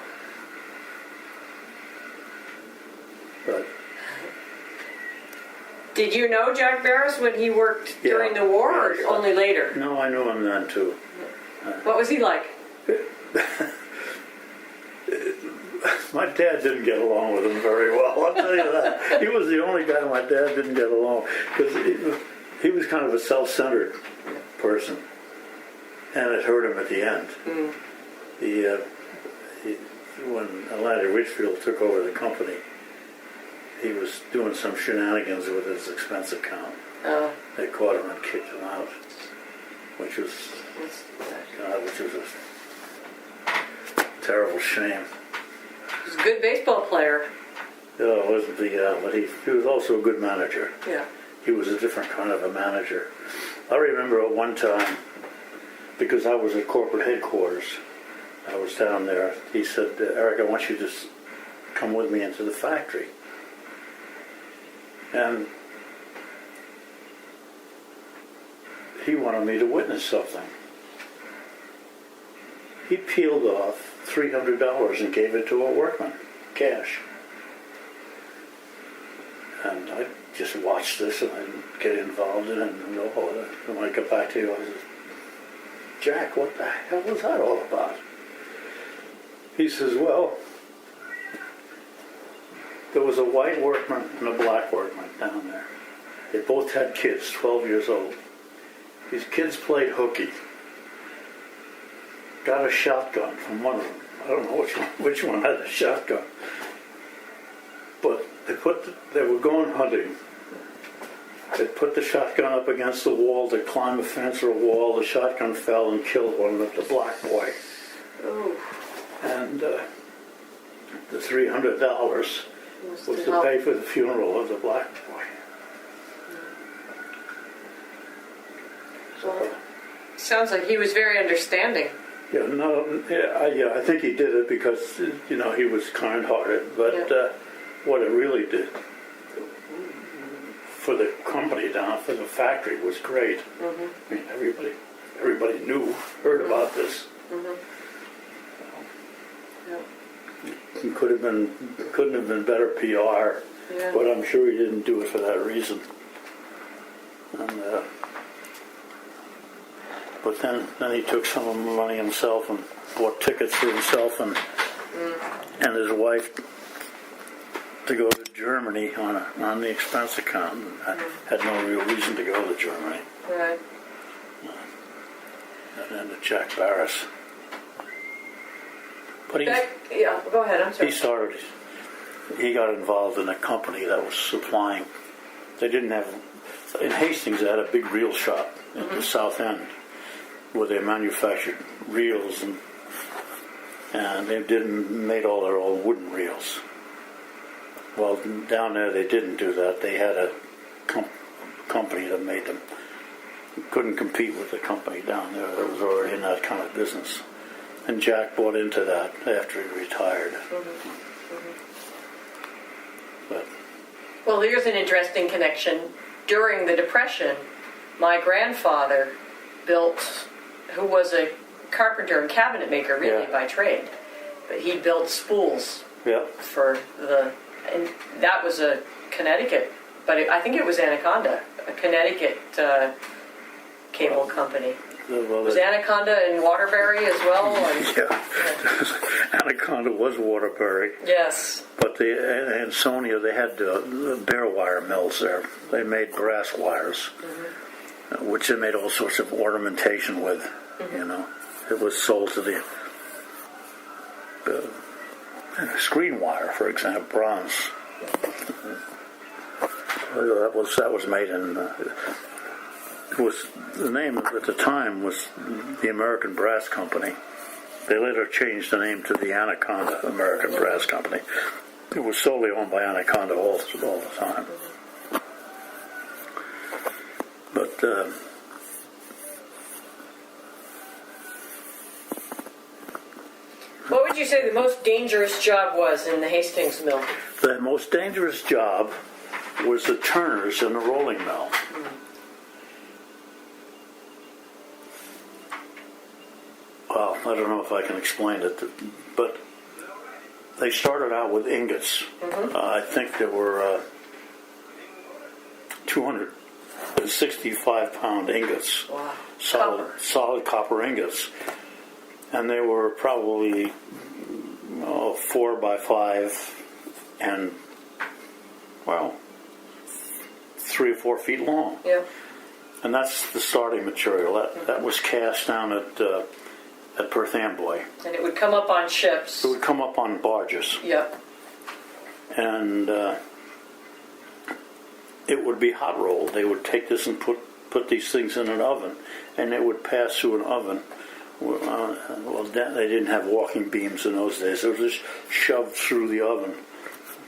But Did you know Jack Barris when he worked during the war, or Yes. only later? no, I knew him then too. What was he like? My dad didn't get along with him very well, I'll tell you that. He was the only guy my dad didn't get along, because he was kind of a self-centered person, and it hurt him at the end. When Atlanta Richfield took over the company, he was doing some shenanigans with his expense account. They caught him and kicked him out, which was a terrible shame. He was a good baseball player. It wasn't but he was also a good manager. Yeah. He was a different kind of a manager. I remember at one time, because I was at corporate headquarters, I was down there, he said, Eric, I want you to come with me into the factory. And he wanted me to witness something. He peeled off $300 and gave it to a workman, cash. And I just watched this and I didn't get involved in it. And when I got back to you, I said, Jack, what the hell was that all about? He says, well, there was a white workman and a black workman down there. They both had kids, 12 years old. These kids played hooky. Got a shotgun from one of them. I don't know which one had the shotgun. But they were going hunting. They put the shotgun up against the wall. They climbed a fence or a wall. The shotgun fell and killed one of the black boy. Oh. And the $300 was to pay for the funeral of the black boy. Well, sounds like he was very understanding. I think he did it because, he was kind-hearted. But what it really did for the company for the factory was great. Mm-hmm. I mean, everybody heard about this. Mm-hmm. It couldn't have been better PR, but I'm sure he didn't do it for that reason. And but then he took some of the money himself and bought tickets for himself and his wife to go to Germany on the expense account. And I had no real reason to go to Germany. Right. And then to Jack Barris. But go ahead, I'm sorry. He got involved in a company that was supplying. They didn't have, in Hastings they had a big reel shop in the South End where they manufactured reels and they made all their own wooden reels. Well, down there they didn't do that. They had a company that made them. Couldn't compete with the company down there that was already in that kind of business. And Jack bought into that after he retired. But well, here's an interesting connection. During the Depression, my grandfather who was a carpenter and cabinet maker really by trade, but he built spools for and that was a Connecticut, but I think it was Anaconda, a Connecticut cable company. Was Anaconda in Waterbury as well? Anaconda was Waterbury. Yes. But in Sonia, they had bare wire mills there. They made brass wires, which they made all sorts of ornamentation with. It was sold to the screen wire, for example, bronze. That was made in. The name at the time was the American Brass Company. They later changed the name to the Anaconda American Brass Company. It was solely owned by Anaconda all the time. But what would you say the most dangerous job was in the Hastings mill? The most dangerous job was the turners in the rolling mill. I don't know if I can explain it, but they started out with ingots. I think there were 265-pound ingots, Wow. solid copper ingots, and they were probably 4 by 5 and 3 or 4 feet long. Yeah. And that's the starting material. That was cast down at Perth Amboy. And it would come up on ships. It would come up on barges. Yep. And it would be hot rolled. They would take this and put these things in an oven, and it would pass through an oven. They didn't have walking beams in those days. They were just shoved through the oven,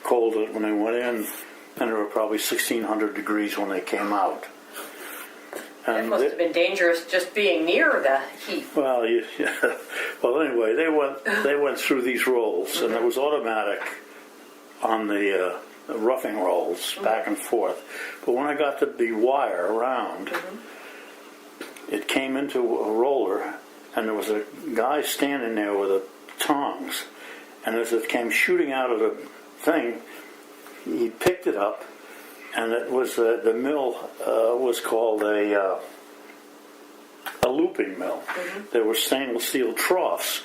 cold when they went in, and they were probably 1,600 degrees when they came out. It must have been dangerous just being near the heat. Well, well, anyway, they went through these rolls, and it was automatic on the roughing rolls back and forth. But when I got to the wire around, it came into a roller, and there was a guy standing there with the tongs, and as it came shooting out of the thing, he picked it up. And it was the mill was called a looping mill. There were stainless steel troughs,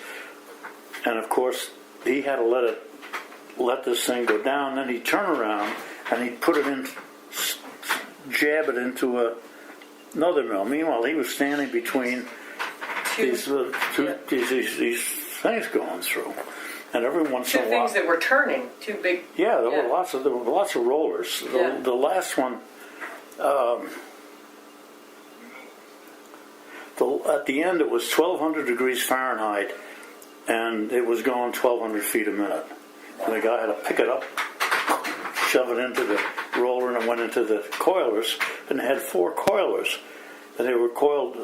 and of course he had to let this thing go down. Then he'd turn around and he'd put it in, jab it into another mill. Meanwhile, he was standing between these things going through. And every once in a while, things that were turning, too big. Yeah, there were lots of rollers. The last one, at the end, it was 1,200 degrees Fahrenheit, and it was going 1,200 feet a minute. And the guy had to pick it up, shove it into the roller, and it went into the coilers. And they had 4 coilers, and they were coiled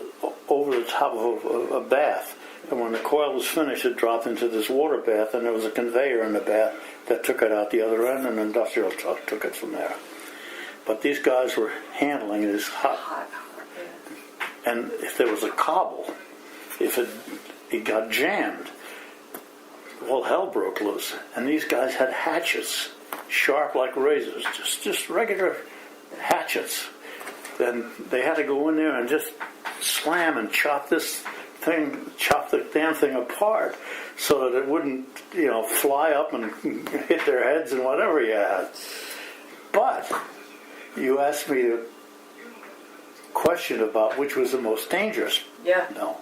over the top of a bath. And when the coil was finished, it dropped into this water bath, and there was a conveyor in the bath that took it out the other end, and an industrial truck took it from there. But these guys were handling this hot. And if there was a cobble, if it got jammed, well, hell broke loose. And these guys had hatchets, sharp like razors, just regular hatchets. Then they had to go in there and just slam and chop the damn thing apart so that it wouldn't, fly up and hit their heads and whatever you had. But you asked me a question about which was the most dangerous. Yeah. No.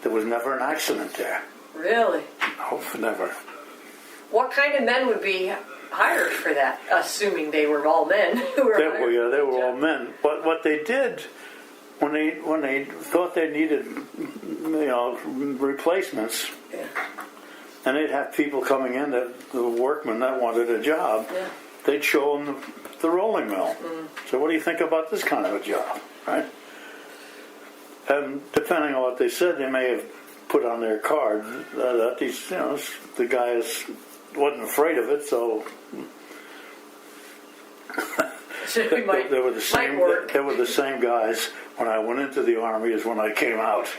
There was never an accident there. Really? No, never. What kind of men would be hired for that, assuming they were all men who were hired? Yeah, they were all men. But what they did, when they thought they needed, replacements, and they'd have people coming in, the workmen that wanted a job, they'd show them the rolling mill. So what do you think about this kind of a job, right? And depending on what they said, they may have put on their card that these, the guys wasn't afraid of it, so they were the same. They were the same guys when I went into the Army as when I came out.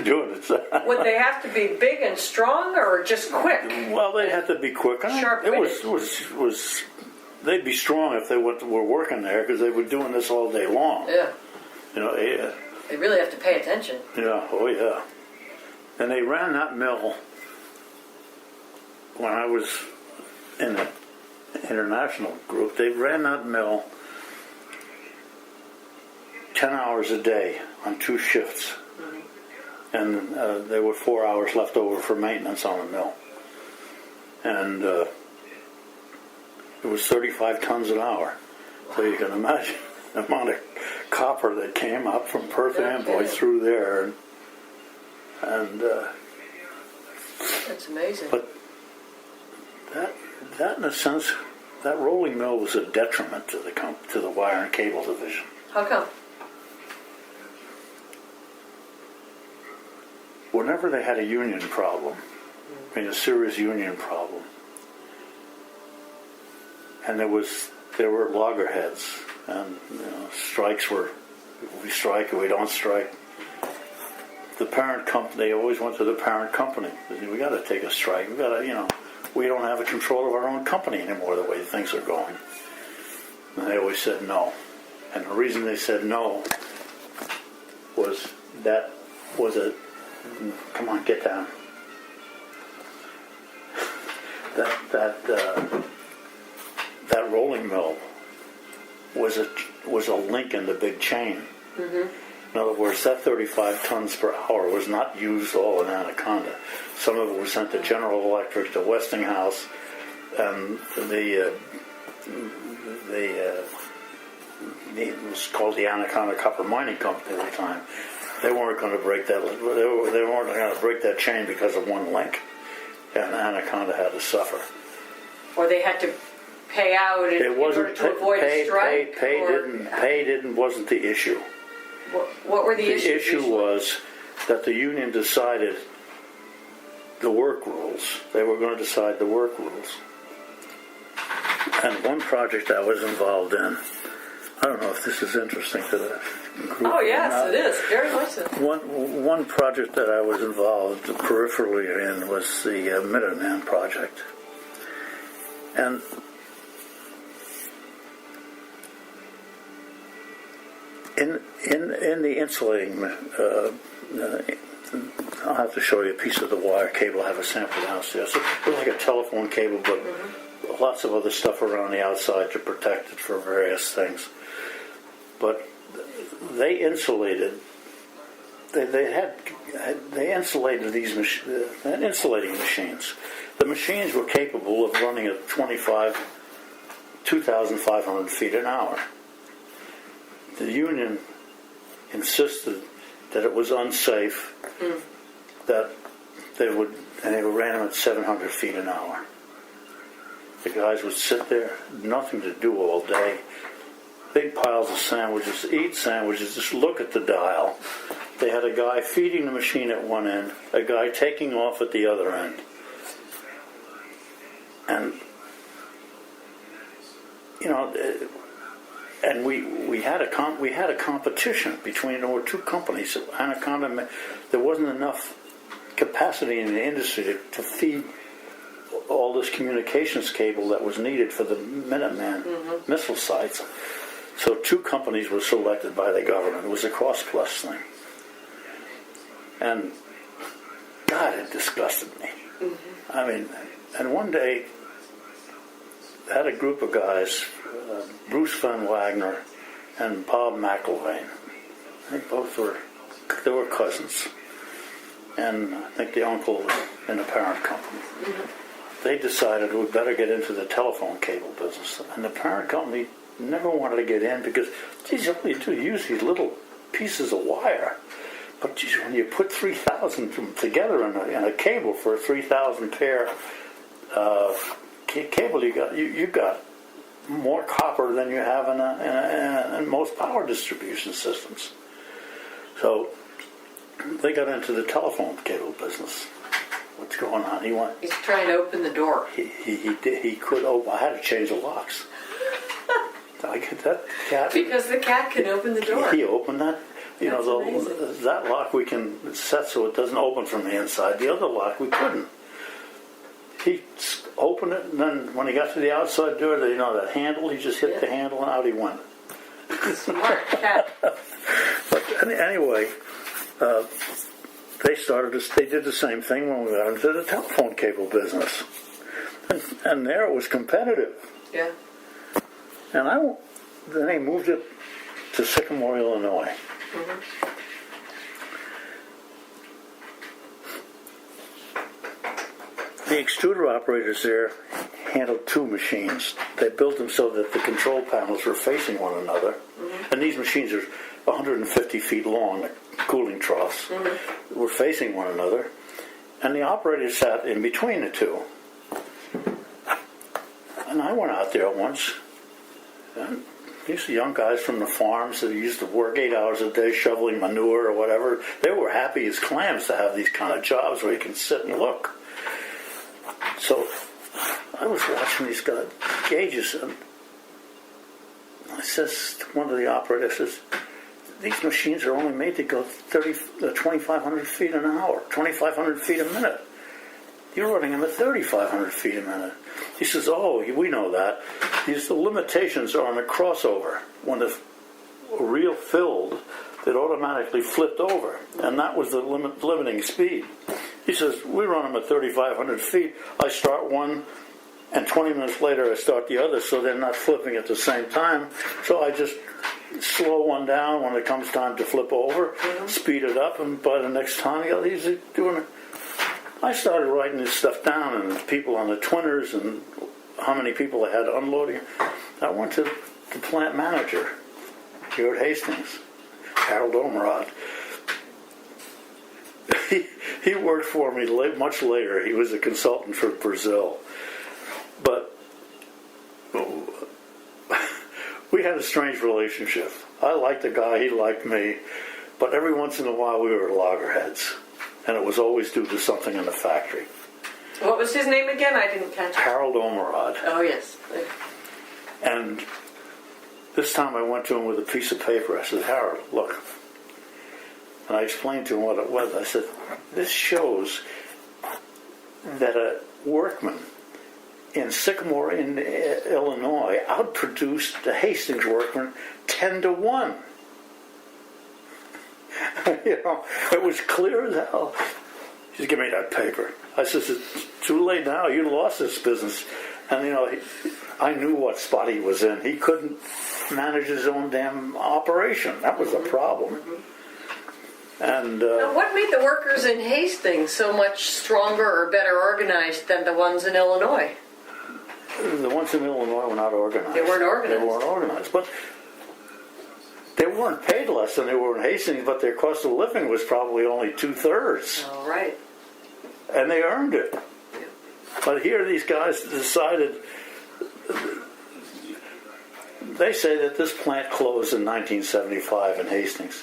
Doing it. Would they have to be big and strong, or just quick? Well, they had to be quick. Sharp-witted. They'd be strong if they were working there, because they were doing this all day long. Yeah. They really have to pay attention. Yeah. Oh yeah. And they ran that mill when I was in the international group. They ran that mill 10 hours a day on 2 shifts. And there were 4 hours left over for maintenance on the mill. And it was 35 tons an hour. So you can imagine the amount of copper that came up from Perth Amboy through there. And that's amazing. But that in a sense, that rolling mill was a detriment to the wire and cable division. How come? Whenever they had a union problem, a serious union problem, and there were loggerheads, and strikes were, we strike or we don't strike. the parent company, they always went to the parent company. We got to take a strike. We got to, we don't have a control of our own company anymore the way things are going. And they always said no. And the reason they said no was come on, get down. That rolling mill was a link in the big chain. Mm-hmm. In other words, that 35 tons per hour was not used all in Anaconda. Some of it was sent to General Electric, to Westinghouse, and it was called the Anaconda Copper Mining Company at the time. They weren't going to break that. They weren't going to break that chain because of one link, and Anaconda had to suffer. Or they had to pay out in order to avoid a strike. Pay wasn't the issue. What were the issues? The issue was that the union decided the work rules. They were going to decide the work rules. And one project I was involved in, I don't know if this is interesting to the group. Oh, yes, it is. Very much so. One project that I was involved peripherally in was the Minuteman project. And in the insulating, I'll have to show you a piece of the wire cable. I have a sample downstairs. It was like a telephone cable, but lots of other stuff around the outside to protect it for various things. But they insulated. They insulated these insulating machines. The machines were capable of running at 2,500 feet an hour. The union insisted that it was unsafe, that they ran them at 700 feet an hour. The guys would sit there, nothing to do all day, big piles of sandwiches, eat sandwiches, just look at the dial. They had a guy feeding the machine at one end, a guy taking off at the other end. And, and we had a competition between there were two companies. Anaconda, there wasn't enough capacity in the industry to feed all this communications cable that was needed for the Minuteman missile sites. So two companies were selected by the government. It was a cost-plus thing. And God, it disgusted me. Mm-hmm. I mean, and one day I had a group of guys, Bruce Van Wagner and Bob McIlvain. I think they were cousins. And I think the uncle was in the parent company. Mm-hmm. They decided we'd better get into the telephone cable business. And the parent company never wanted to get in because, geez, all you do is use these little pieces of wire. But geez, when you put 3,000 of them together in a cable for a 3,000 pair cable, you got more copper than you have in most power distribution systems. So they got into the telephone cable business. What's going on? He's trying to open the door. He could open. I had to change the locks. I get that cat. Because the cat can open the door. He opened that. That lock we can set so it doesn't open from the inside. The other lock we couldn't. He opened it, and then when he got to the outside door, that handle, he just hit the handle and out he went. Smart cat. But anyway, they did the same thing when we got into the telephone cable business. And there it was competitive. Yeah. And then they moved it to Sycamore, Illinois. Mm-hmm. The extruder operators there handled two machines. They built them so that the control panels were facing one another. Mm-hmm. And these machines are 150 feet long, the cooling troughs, were facing one another. And the operators sat in between the two. And I went out there once. And these young guys from the farms that used to work 8 hours a day shoveling manure or whatever, they were happy as clams to have these kind of jobs where you can sit and look. So I was watching these guys, gauges, and I says to one of the operators, these machines are only made to go 2,500 feet an hour, 2,500 feet a minute. You're running them at 3,500 feet a minute. He says, oh, we know that. The limitations are on the crossover. When the reel filled, it automatically flipped over, and that was the limiting speed. He says, we run them at 3,500 feet. I start one, and 20 minutes later I start the other, so they're not flipping at the same time. So I just slow one down when it comes time to flip over, speed it up, and by the next time, he's doing it. I started writing this stuff down, and people on the twinners, and how many people I had unloading. I went to the plant manager here at Hastings, Harold Omerod. He worked for me much later. He was a consultant for Brazil. But we had a strange relationship. I liked the guy, he liked me, but every once in a while we were at loggerheads, and it was always due to something in the factory. What was his name again? I didn't catch it. Harold Omerod. Oh, yes. And this time I went to him with a piece of paper. I said, Harold, look. And I explained to him what it was. I said, this shows that a workman in Sycamore, in Illinois, outproduced the Hastings workman 10-1. It was clear as hell. He said, give me that paper. I said, it's too late now. You lost this business. And, I knew what spot he was in. He couldn't manage his own damn operation. That was a problem. And now, what made the workers in Hastings so much stronger or better organized than the ones in Illinois? The ones in Illinois were not organized. They weren't organized. They weren't organized. But they weren't paid less than they were in Hastings, but their cost of living was probably only 2/3. All right. And they earned it. Yeah. But here these guys decided, they say that this plant closed in 1975 in Hastings.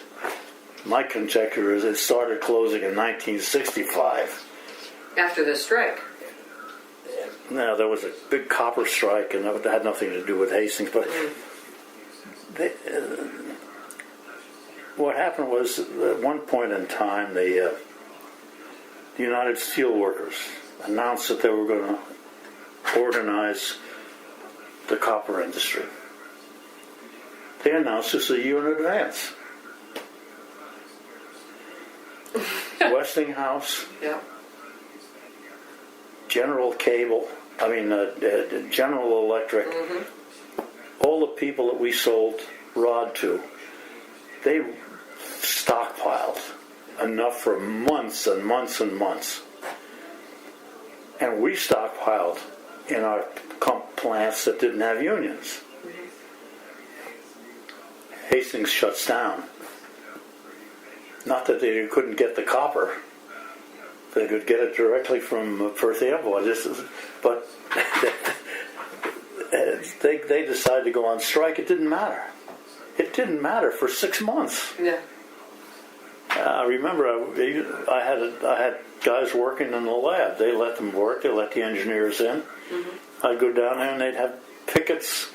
My conjecture is it started closing in 1965. After the strike. Now, there was a big copper strike, and that had nothing to do with Hastings, but what happened was, at one point in time, the United Steelworkers announced that they were going to organize the copper industry. They announced this a year in advance. Westinghouse, Yeah. General Electric, all the people that we sold rod to, they stockpiled enough for months and months and months. And we stockpiled in our plants that didn't have unions. Hastings shuts down. Not that they couldn't get the copper. They could get it directly from Perth Amboy. But they decided to go on strike. It didn't matter. It didn't matter for 6 months. Yeah. I remember I had guys working in the lab. They let them work. They let the engineers in. I'd go down there and they'd have pickets.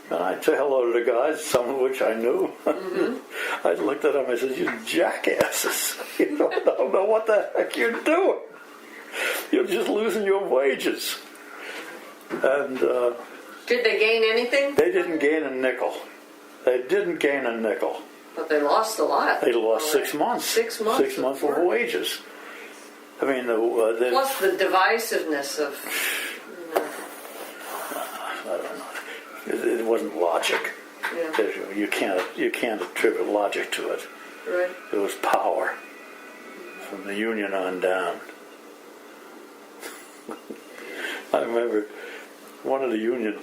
And I'd say hello to the guys, some of which I knew. I looked at them and I said, you jackasses. You don't know what the heck you're doing. You're just losing your wages. And did they gain anything? they didn't gain a nickel. They didn't gain a nickel. But they lost a lot. They lost 6 months. 6 months. 6 months of wages. I mean, Plus the divisiveness of... I don't know. It wasn't logic. Yeah. You can't attribute logic to it. Right. It was power from the union on down. I remember one of the union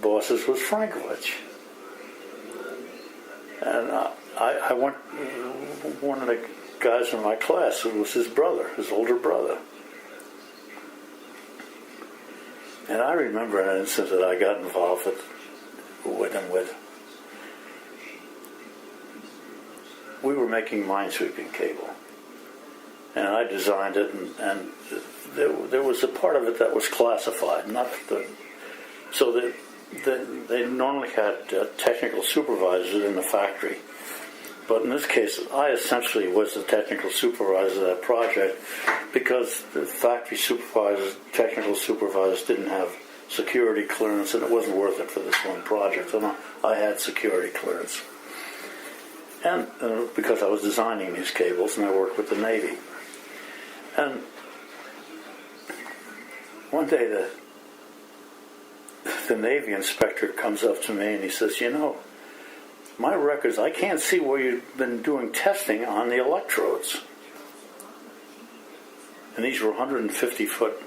bosses was Frankovich. And I went, one of the guys in my class, it was his brother, his older brother. And I remember an instance that I got involved with him with. We were making minesweeping cable. And I designed it, and there was a part of it that was classified, so that they normally had technical supervisors in the factory. But in this case, I essentially was the technical supervisor of that project because the factory supervisors, technical supervisors didn't have security clearance, and it wasn't worth it for this one project. So I had security clearance. And because I was designing these cables, and I worked with the Navy. And one day the Navy inspector comes up to me and he says, you know, my records, I can't see where you've been doing testing on the electrodes. And these were 150-foot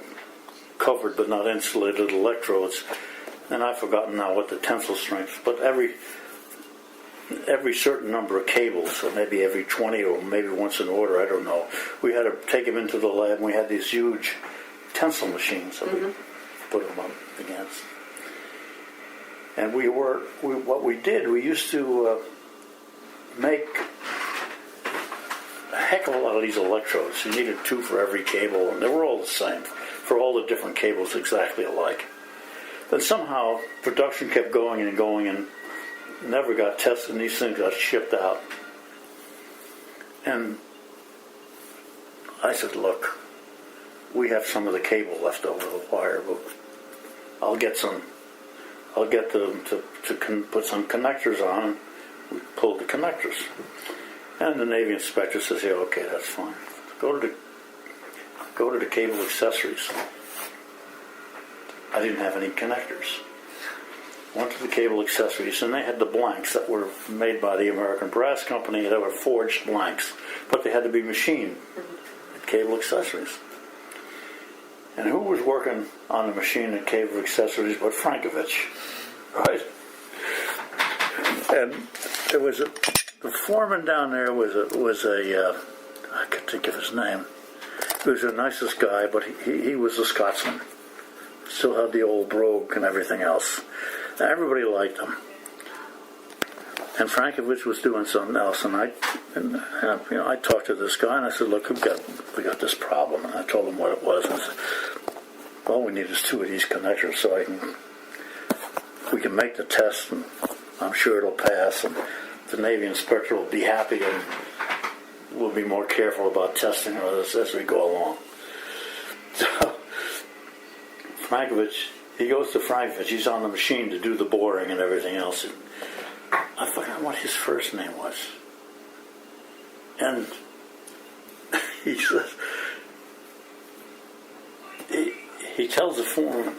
covered but not insulated electrodes. And I've forgotten now what the tensile strength, but every certain number of cables, so maybe every 20 or maybe once in order, I don't know. We had to take them into the lab, and we had these huge tensile machines that we put them up against. And what we did, we used to make a heck of a lot of these electrodes. You needed 2 for every cable, and they were all the same, for all the different cables exactly alike. But somehow, production kept going and going, and never got tested, and these things got shipped out. And I said, look, we have some of the cable left over the wire, but I'll get them to put some connectors on. We pulled the connectors. And the Navy inspector says, yeah, okay, that's fine. Go to the cable accessories. I didn't have any connectors. Went to the cable accessories, and they had the blanks that were made by the American Brass Company. They were forged blanks, but they had to be machined at cable accessories. And who was working on the machine at cable accessories but Frankovich, right? And there was the foreman down there was a I can't think of his name. He was the nicest guy, but he was a Scotsman. Still had the old brogue and everything else. Now, everybody liked him. And Frankovich was doing something else, and I talked to this guy, and I said, look, we got this problem. And I told him what it was, and I said, all we need is 2 of these connectors so we can make the test, and I'm sure it'll pass, and the Navy inspector will be happy, and we'll be more careful about testing as we go along. So he goes to Frankovich. He's on the machine to do the boring and everything else. And I forgot what his first name was. And he says, he tells the foreman,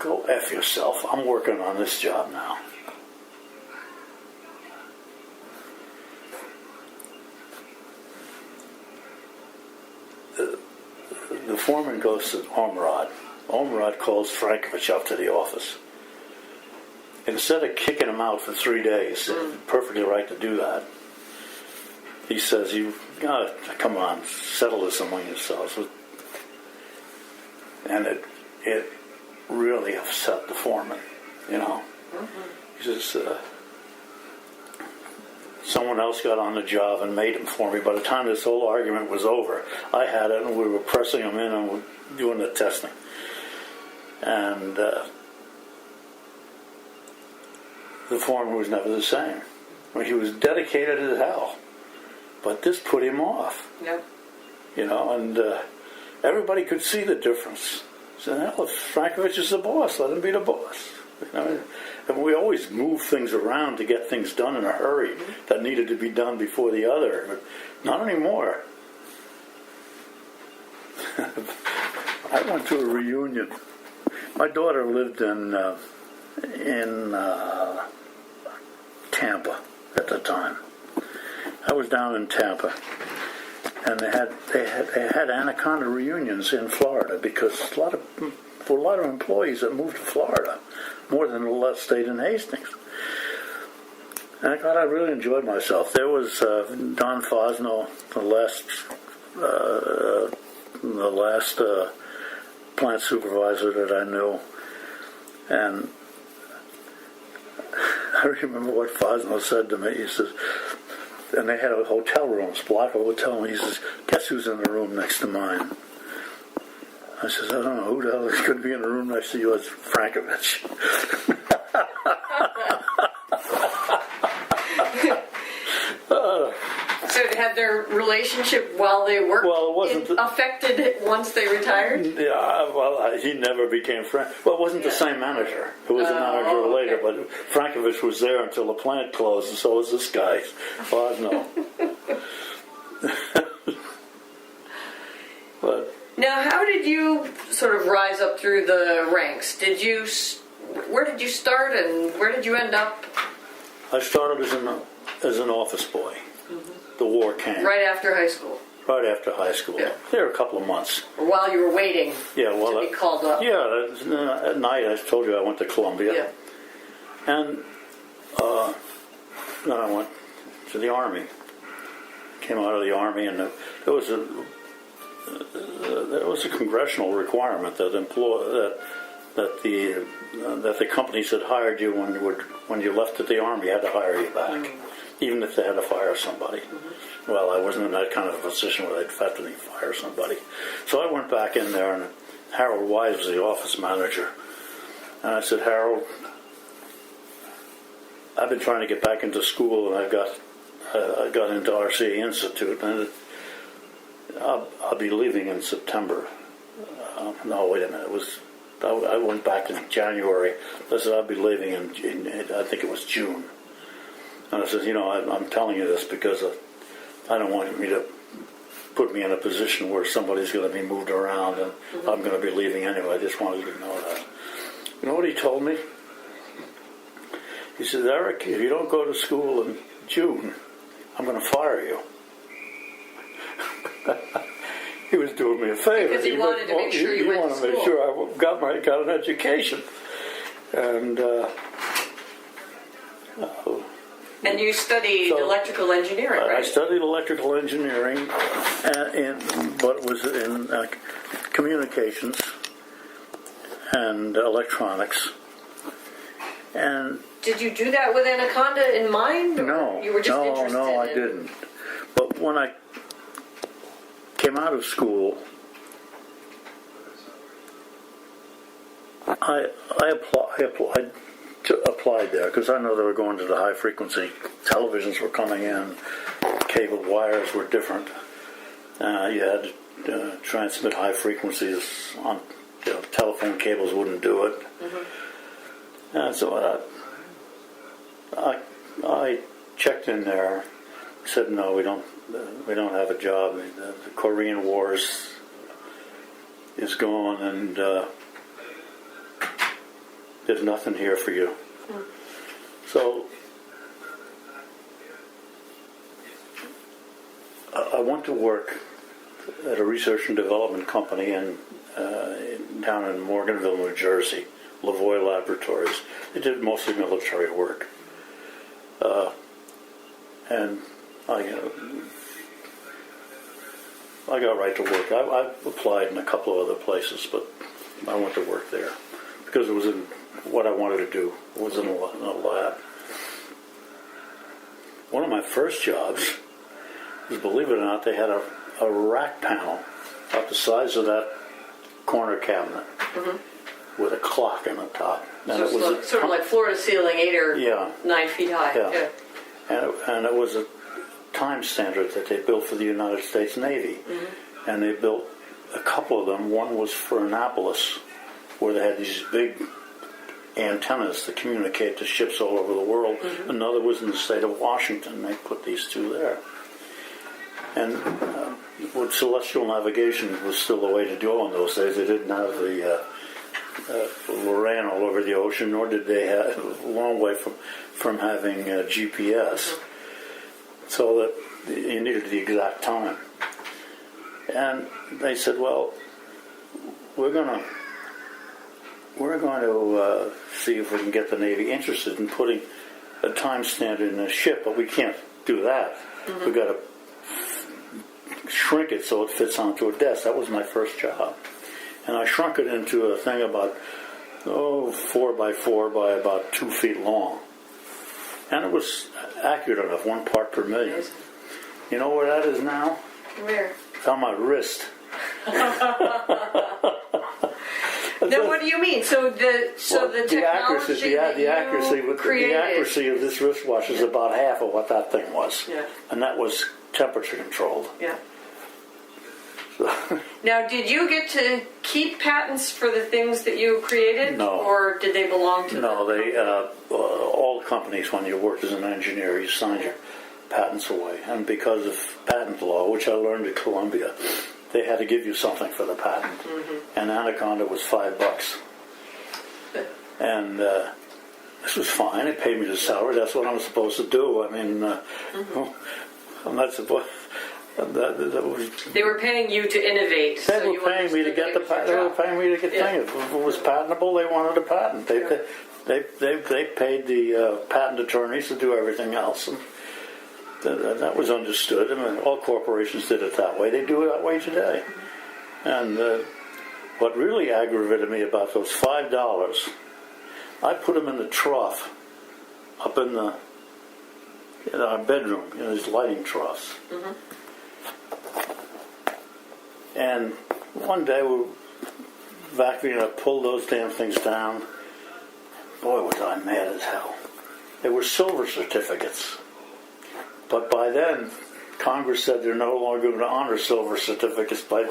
go F yourself. I'm working on this job now. The foreman goes to Ormerod. Ormerod calls Frankovich up to the office. Instead of kicking him out for 3 days, perfectly right to do that, he says, you gotta, come on, settle this among yourselves. And it really upset the foreman, you know. He says, someone else got on the job and made him for me. By the time this whole argument was over, I had it, and we were pressing him in and doing the testing. And the foreman was never the same. I mean, he was dedicated as hell, but this put him off. Yep. You know, and everybody could see the difference. So, hell, if Frankovich is the boss, let him be the boss. You know, and we always move things around to get things done in a hurry that needed to be done before the other, but not anymore. I went to a reunion. My daughter lived in Tampa at the time. I was down in Tampa, and they had Anaconda reunions in Florida because for a lot of employees that moved to Florida, more than stayed in Hastings. And I really enjoyed myself. There was Don Fosno, the last plant supervisor that I knew, and I remember what Fosno said to me. He says, and they had a hotel room, a block of hotel room. He says, guess who's in the room next to mine? I says, I don't know, who the hell is going to be in the room next to you? It's Frankovich. had their relationship while they worked Well, it wasn't affected once they retired? Yeah, well, he never became Frank. Well, it wasn't the same manager. It was a manager later, but Frankovich was there until the plant closed, and so was this guy, Bosno. But Now, how did you sort of rise up through the ranks? Where did you start, and where did you end up? I started as an office boy. The war came. Right after high school? Right after high school. Yeah. There a couple of months. Or while you were waiting to be called up? Yeah, at night I told you I went to Columbia. Yeah. And then I went to the Army. Came out of the Army, and there was a congressional requirement that the companies that hired you when you left at the Army had to hire you back, even if they had to fire somebody. Well, I wasn't in that kind of a position where they'd definitely fire somebody. So I went back in there, and Harold Wise was the office manager. And I said, Harold, I've been trying to get back into school, and I got into RCA Institute, and I'll be leaving in September. No, wait a minute. I went back in January. I said I'll be leaving in I think it was June. And I said, I'm telling you this because I don't want you to put me in a position where somebody's going to be moved around, and I'm going to be leaving anyway. I just wanted you to know that. You know what he told me? He said, Eric, if you don't go to school in June, I'm going to fire you. He was doing me a favor. Because he wanted to make sure you went to school. He wanted to make sure I got an education. And you studied electrical engineering, right? I studied electrical engineering, but it was in communications and electronics. And did you do that with Anaconda in mind? Or no, you were just interested no, I didn't. But when I came out of school, I applied there because I know they were going to the high frequency. Televisions were coming in, cable wires were different. You had to transmit high frequencies on telephone cables wouldn't do it. And so I checked in there, said no, we don't have a job. The Korean Wars is gone, and there's nothing here for you. So I went to work at a research and development company down in Morganville, New Jersey, Lavoie Laboratories. They did mostly military work. And I got right to work. I applied in a couple of other places, but I went to work there because it was in what I wanted to do. It was in a lab. One of my first jobs was, believe it or not, they had a rack panel about the size of that corner cabinet with a clock on the top. And so it was sort of like floor to ceiling, 8 or 9 feet high. Yeah. And it was a time standard that they built for the United States Navy. And they built a couple of them. One was for Annapolis, where they had these big antennas to communicate to ships all over the world. Another was in the state of Washington. They put these two there. And with celestial navigation was still the way to go in those days. They didn't have the Lorraine all over the ocean, nor did they have a long way from having GPS. So that you needed the exact time. And they said, well, we're going to see if we can get the Navy interested in putting a time standard in a ship, but we can't do that. We've got to shrink it so it fits onto a desk. That was my first job. And I shrunk it into a thing about 4 by 4 by about 2 feet long. And it was accurate enough, 1 part per million. You know where that is now? Where? It's on my wrist. Now, what do you mean? So the technology the accuracy of this wristwatch is about half of what that thing was. Yeah. And that was temperature controlled. Yeah. So, Now, did you get to keep patents for the things that you created? No. Or did they belong to no, the they all companies, when you worked as an engineer, you signed your patents away. And because of patent law, which I learned at Columbia, they had to give you something for the patent. And Anaconda was $5. And this was fine. It paid me the salary. That's what I'm supposed to do. I mean, I'm not supposed. That was, They were paying you to innovate. they were paying me to get the patent. They were paying me to get things. If it was patentable, they wanted a patent. They paid the patent attorneys to do everything else. And that was understood. I mean, all corporations did it that way. They do it that way today. And what really aggravated me about those $5, I put them in the trough up in our bedroom, these lighting troughs. And one day we were vacuuming, I pulled those damn things down. Boy, was I mad as hell. They were silver certificates. But by then, Congress said they're no longer going to honor silver certificates by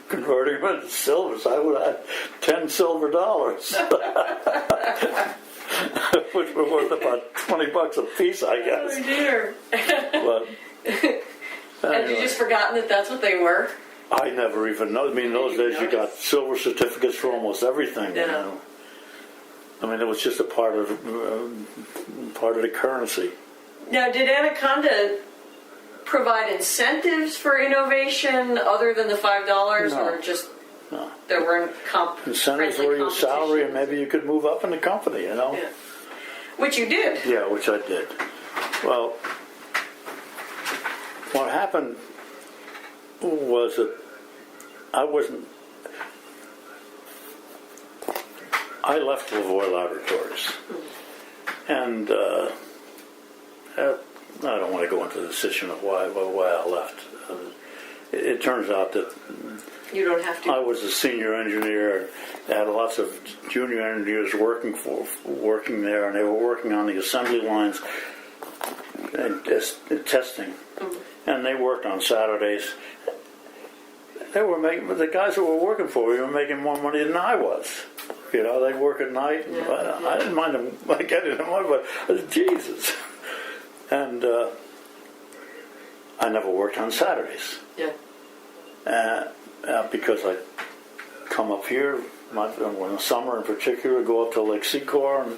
converting them into silver. So I would have had 10 silver dollars. Which were worth about $20 a piece, I guess. Oh dear. But, Had you just forgotten that that's what they were? I never even know. I mean, in those days you got silver certificates for almost everything. Yeah. You know? I mean, it was just a part of the currency. Now, did Anaconda provide incentives for innovation other than the $5, No. or just No. there weren't Incentives were your salary, and maybe you could move up in the company. You know. Yeah. Which you did. Yeah, which I did. Well, what happened was that I left Lavoie Laboratories, and I don't want to go into the decision of why I left. It turns out that You don't have to. I was a senior engineer. I had lots of junior engineers working there, and they were working on the assembly lines and testing. And they worked on Saturdays. The guys that were working for me were making more money than I was. You know, they'd work at night. And I didn't mind them getting the money, but I said, Jesus. And I never worked on Saturdays. Yeah. Because I come up here, in the summer in particular, go up to Lake Secor and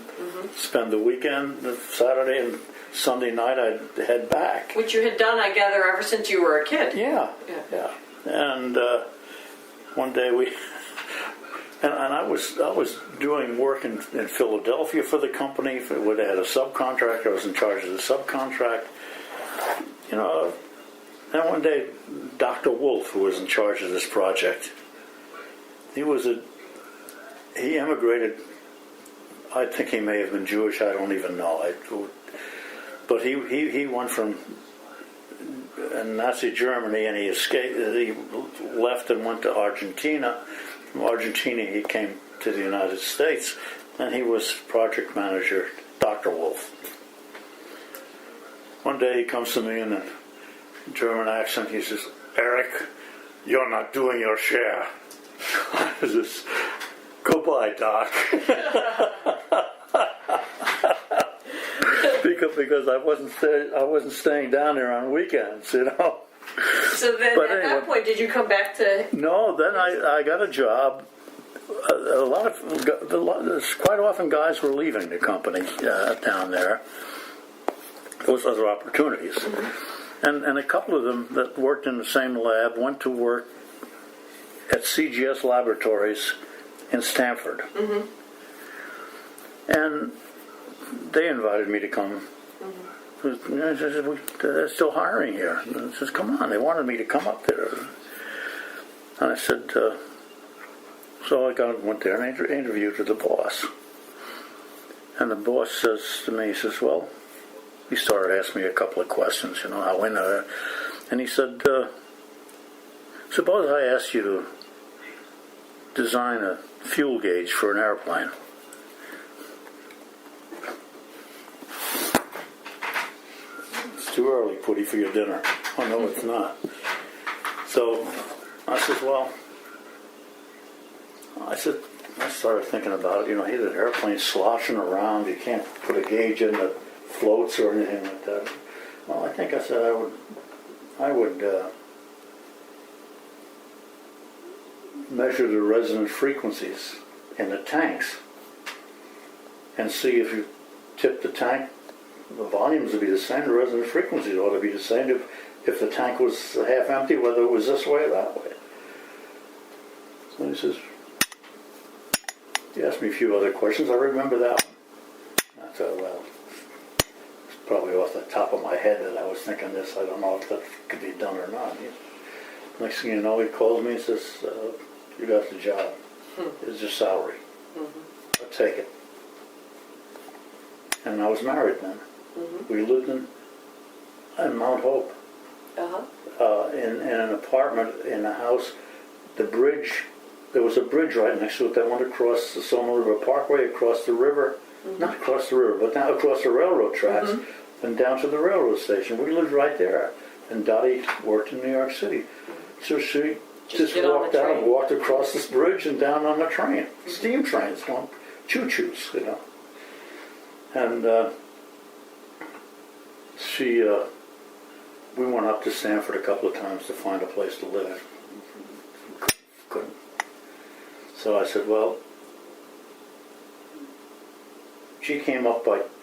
spend the weekend, Saturday and Sunday night I'd head back. Which you had done, I gather, ever since you were a kid. Yeah. And one day and I was doing work in Philadelphia for the company. They had a subcontract. I was in charge of the subcontract. You know, and one day, Dr. Wolf, who was in charge of this project, he immigrated. I think he may have been Jewish. I don't even know. But he went from Nazi Germany, and he escaped. He left and went to Argentina. From Argentina, he came to the United States, and he was project manager, Dr. Wolf. One day, he comes to me in a German accent. He says, "Erich, you're not doing your share." I says, "Goodbye, Doc." Because I wasn't staying down there on weekends, you know. So then, at that point, did you come back to? No, then I got a job. Quite often, guys were leaving the company down there. Those other opportunities, and a couple of them that worked in the same lab went to work at CGS Laboratories in Stanford, and they invited me to come. They're still hiring here. I says, "Come on." They wanted me to come up there, and I said, so I went there and interviewed with the boss. And the boss says to me, he says, "Well," he started asking me a couple of questions, you know, how I know. And he said, "Suppose I asked you to design a fuel gauge for an airplane." It's too early, Putty, for your dinner. Oh, no, it's not. So I said, well, I started thinking about it. You know, he had an airplane sloshing around. You can't put a gauge in that floats or anything like that. Well, I think I said I would measure the resonant frequencies in the tanks and see if you tip the tank, the volumes would be the same, the resonant frequencies ought to be the same if the tank was half empty, whether it was this way or that way. So he says, he asked me a few other questions. I remember that one. I thought, well, it's probably off the top of my head that I was thinking this. I don't know if that could be done or not. Next thing you know, he calls me and says, you got the job. Here's your salary. I'll take it. And I was married then. We lived in Mount Hope. In an apartment in a house. The bridge, there was a bridge right next to it that went across the Soma River Parkway, across the river, not across the river, but down across the railroad tracks, and down to the railroad station. We lived right there. And Dottie worked in New York City. So she just walked out and walked across this bridge and down on the train. Steam trains, going choo-choos, you know. And we went up to Stanford a couple of times to find a place to live. Couldn't. So I said, well, she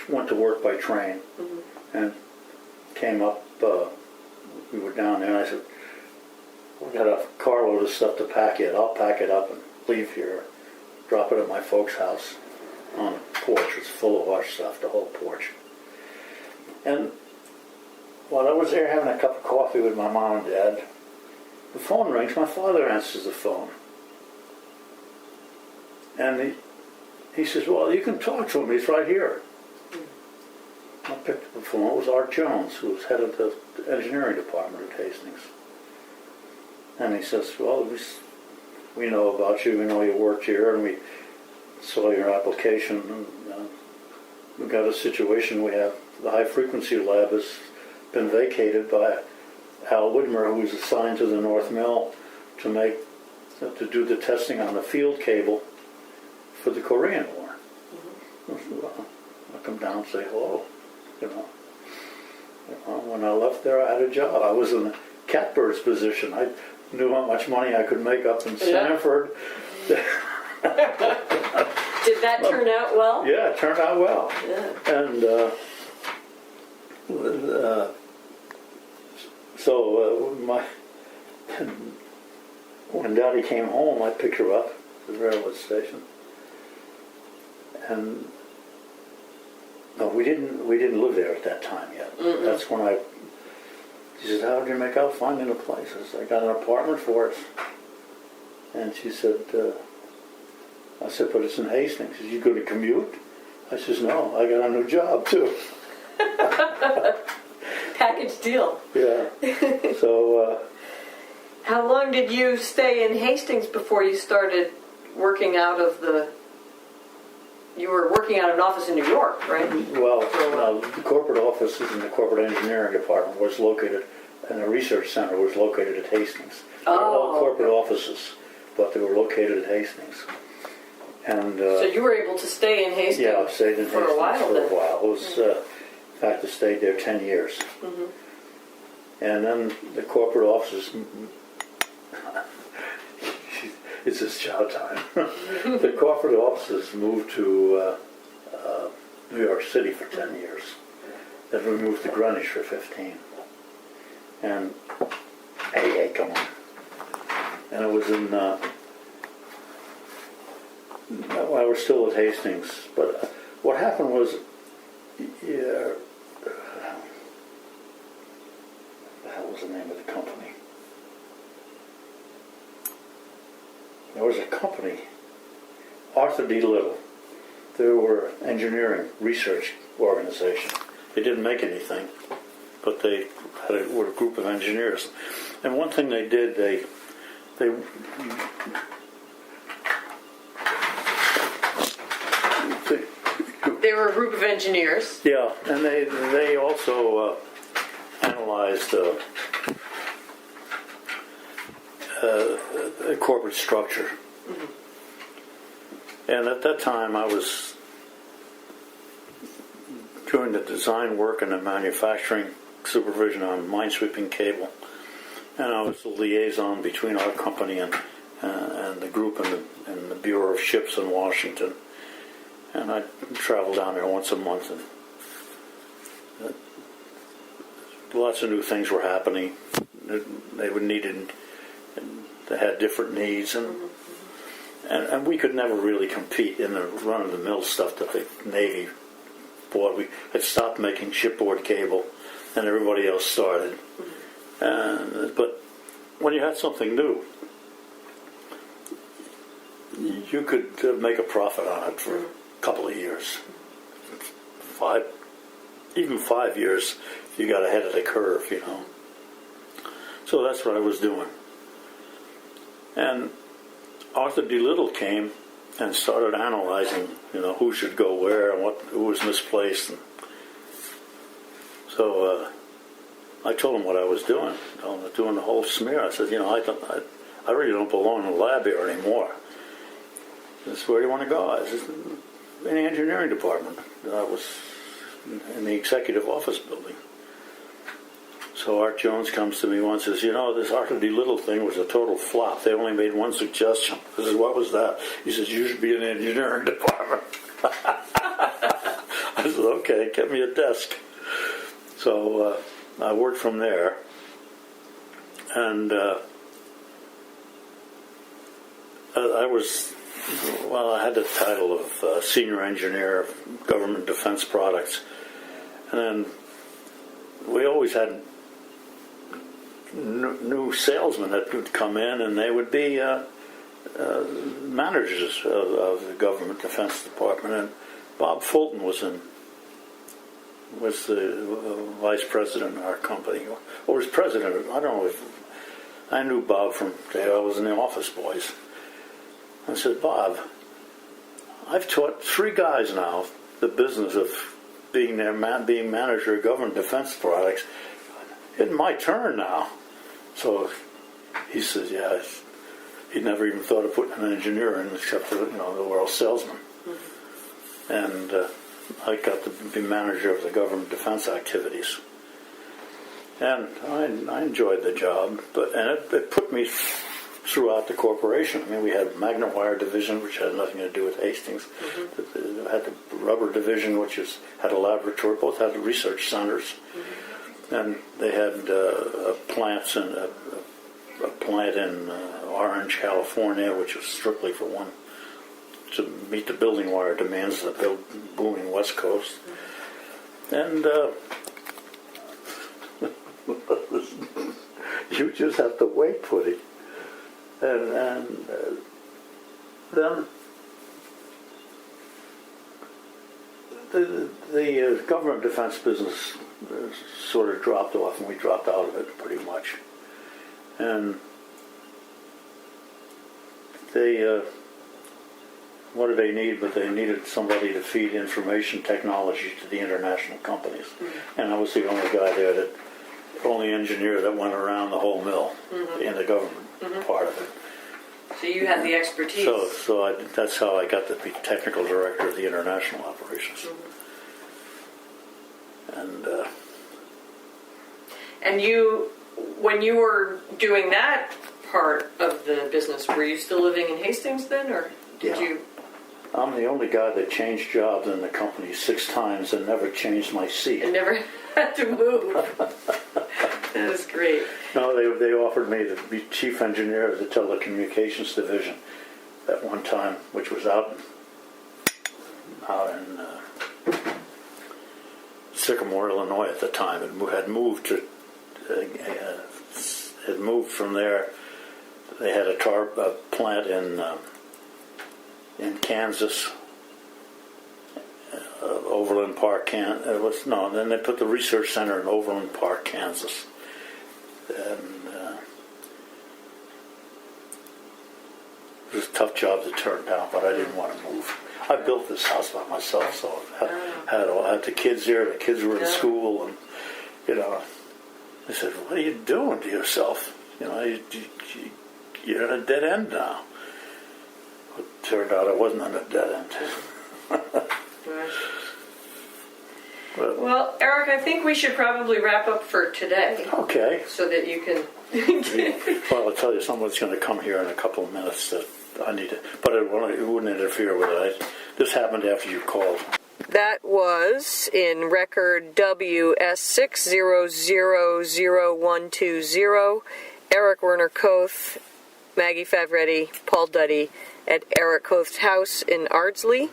went to work by train and came up, we were down there, and I said, we got a carload of stuff to pack yet. I'll pack it up and leave here, drop it at my folks' house on the porch. It's full of our stuff, the whole porch. And while I was there having a cup of coffee with my mom and dad, the phone rings. My father answers the phone. And he says, well, you can talk to him. He's right here. I picked up the phone. It was Art Jones, who was head of the engineering department at Hastings. And he says, well, we know about you. We know you worked here, and we saw your application. And, we've got a situation. We have the high-frequency lab has been vacated by Al Widmer, who was assigned to the North Mill to do the testing on the field cable for the Korean War. I said, well, I'll come down and say hello. You know, when I left there, I had a job. I was in a catbird's position. I knew how much money I could make up in Stanford. Did that turn out well? Yeah, it turned out well. Yeah. And when Dottie came home, I picked her up at the railroad station. And no, we didn't live there at that time yet. That's when she said, how did you make out finding a place? I said, I got an apartment for us. And she said, I said, but it's in Hastings. She said, you going to commute? I says, no, I got a new job too. Package deal. Yeah. So. How long did you stay in Hastings before you started working out of you were working out of an office in New York, right? Well, the corporate offices in the corporate engineering department was located, and the research center was located at Hastings. They were all corporate offices, but they were located at Hastings. And so you were able to stay in Hastings? Yeah, I stayed in for Hastings a while. For a while. It was, in fact, I stayed there 10 years. And then the corporate offices. It's just chow time. The corporate offices moved to New York City for 10 years. Then we moved to Greenwich for 15. And, hey, come on. And it was in, I was still at Hastings. But what happened was, what the hell was the name of the company? There was a company, Arthur D. Little. They were an engineering research organization. They didn't make anything, but they were a group of engineers. And one thing they did, they were a group of engineers. Yeah, and they also analyzed a corporate structure. And at that time, I was doing the design work and the manufacturing supervision on minesweeping cable. And I was the liaison between our company and the group in the Bureau of Ships in Washington. And I traveled down there once a month, and lots of new things were happening. They had different needs, and we could never really compete in the run-of-the-mill stuff that the Navy bought. We had stopped making shipboard cable, and everybody else started. But when you had something new, you could make a profit on it for a couple of years. Even 5 years, you got ahead of the curve, you know. So that's what I was doing. And Arthur D. Little came and started analyzing, you know, who should go where and who was misplaced. And so I told him what I was doing. I was doing the whole smear. I said, you know, I really don't belong in the lab here anymore. He said, where do you want to go? I said, in the engineering department. I was in the executive office building. So Art Jones comes to me once and says, you know, this Arthur D. Little thing was a total flop. They only made one suggestion. I said, what was that? He says, you should be in the engineering department. I said, okay, get me a desk. So I worked from there. And I had the title of senior engineer of government defense products. And then we always had new salesmen that would come in, and they would be managers of the government defense department. And Bob Fulton was the vice president of our company, or was president. I don't know if I knew Bob from the day I was in the office boys. I said, Bob, I've taught 3 guys now the business of being manager of government defense products. It's my turn now. So he says, yeah, he never even thought of putting an engineer in except for, you know, the world salesman. And I got to be manager of the government defense activities. And I enjoyed the job, and it put me throughout the corporation. I mean, we had Magnet Wire Division, which had nothing to do with Hastings. They had the Rubber Division, which had a laboratory. Both had research centers. And they had plants in a plant in Orange, California, which was strictly for one to meet the building wire demands of the booming West Coast. And you just have to wait, Putty. And then the government defense business sort of dropped off, and we dropped out of it pretty much. And they, what did they need? But they needed somebody to feed information technology to the international companies. And I was the only guy there, only engineer that went around the whole mill in the government part of it. So you had the expertise. So that's how I got to be technical director of the international operations. And you, when you were doing that part of the business, were you still living in Hastings then, or did you? I'm the only guy that changed jobs in the company 6 times and never changed my seat. And never had to move. That is great. No, they offered me to be chief engineer of the telecommunications division at one time, which was out in Sycamore, Illinois at the time. It had moved from there. They had a plant in Kansas, Overland Park, Kansas. Then they put the research center in Overland Park, Kansas. And it was a tough job to turn down, but I didn't want to move. I built this house by myself, so I had the kids here. The kids were in school, and you know, I said, what are you doing to yourself? You know, you're at a dead end now. It turned out I wasn't on a dead end. Well, Eric, I think we should probably wrap up for today. Okay. So that you can... Well, I'll tell you, someone's going to come here in a couple of minutes that I need to, but it wouldn't interfere with it. This happened after you called. That was in record WS60000120, Erich Werner Kothe, Maggie Favretti, Paul Duddy, at Erich Kothe's house in Ardsley.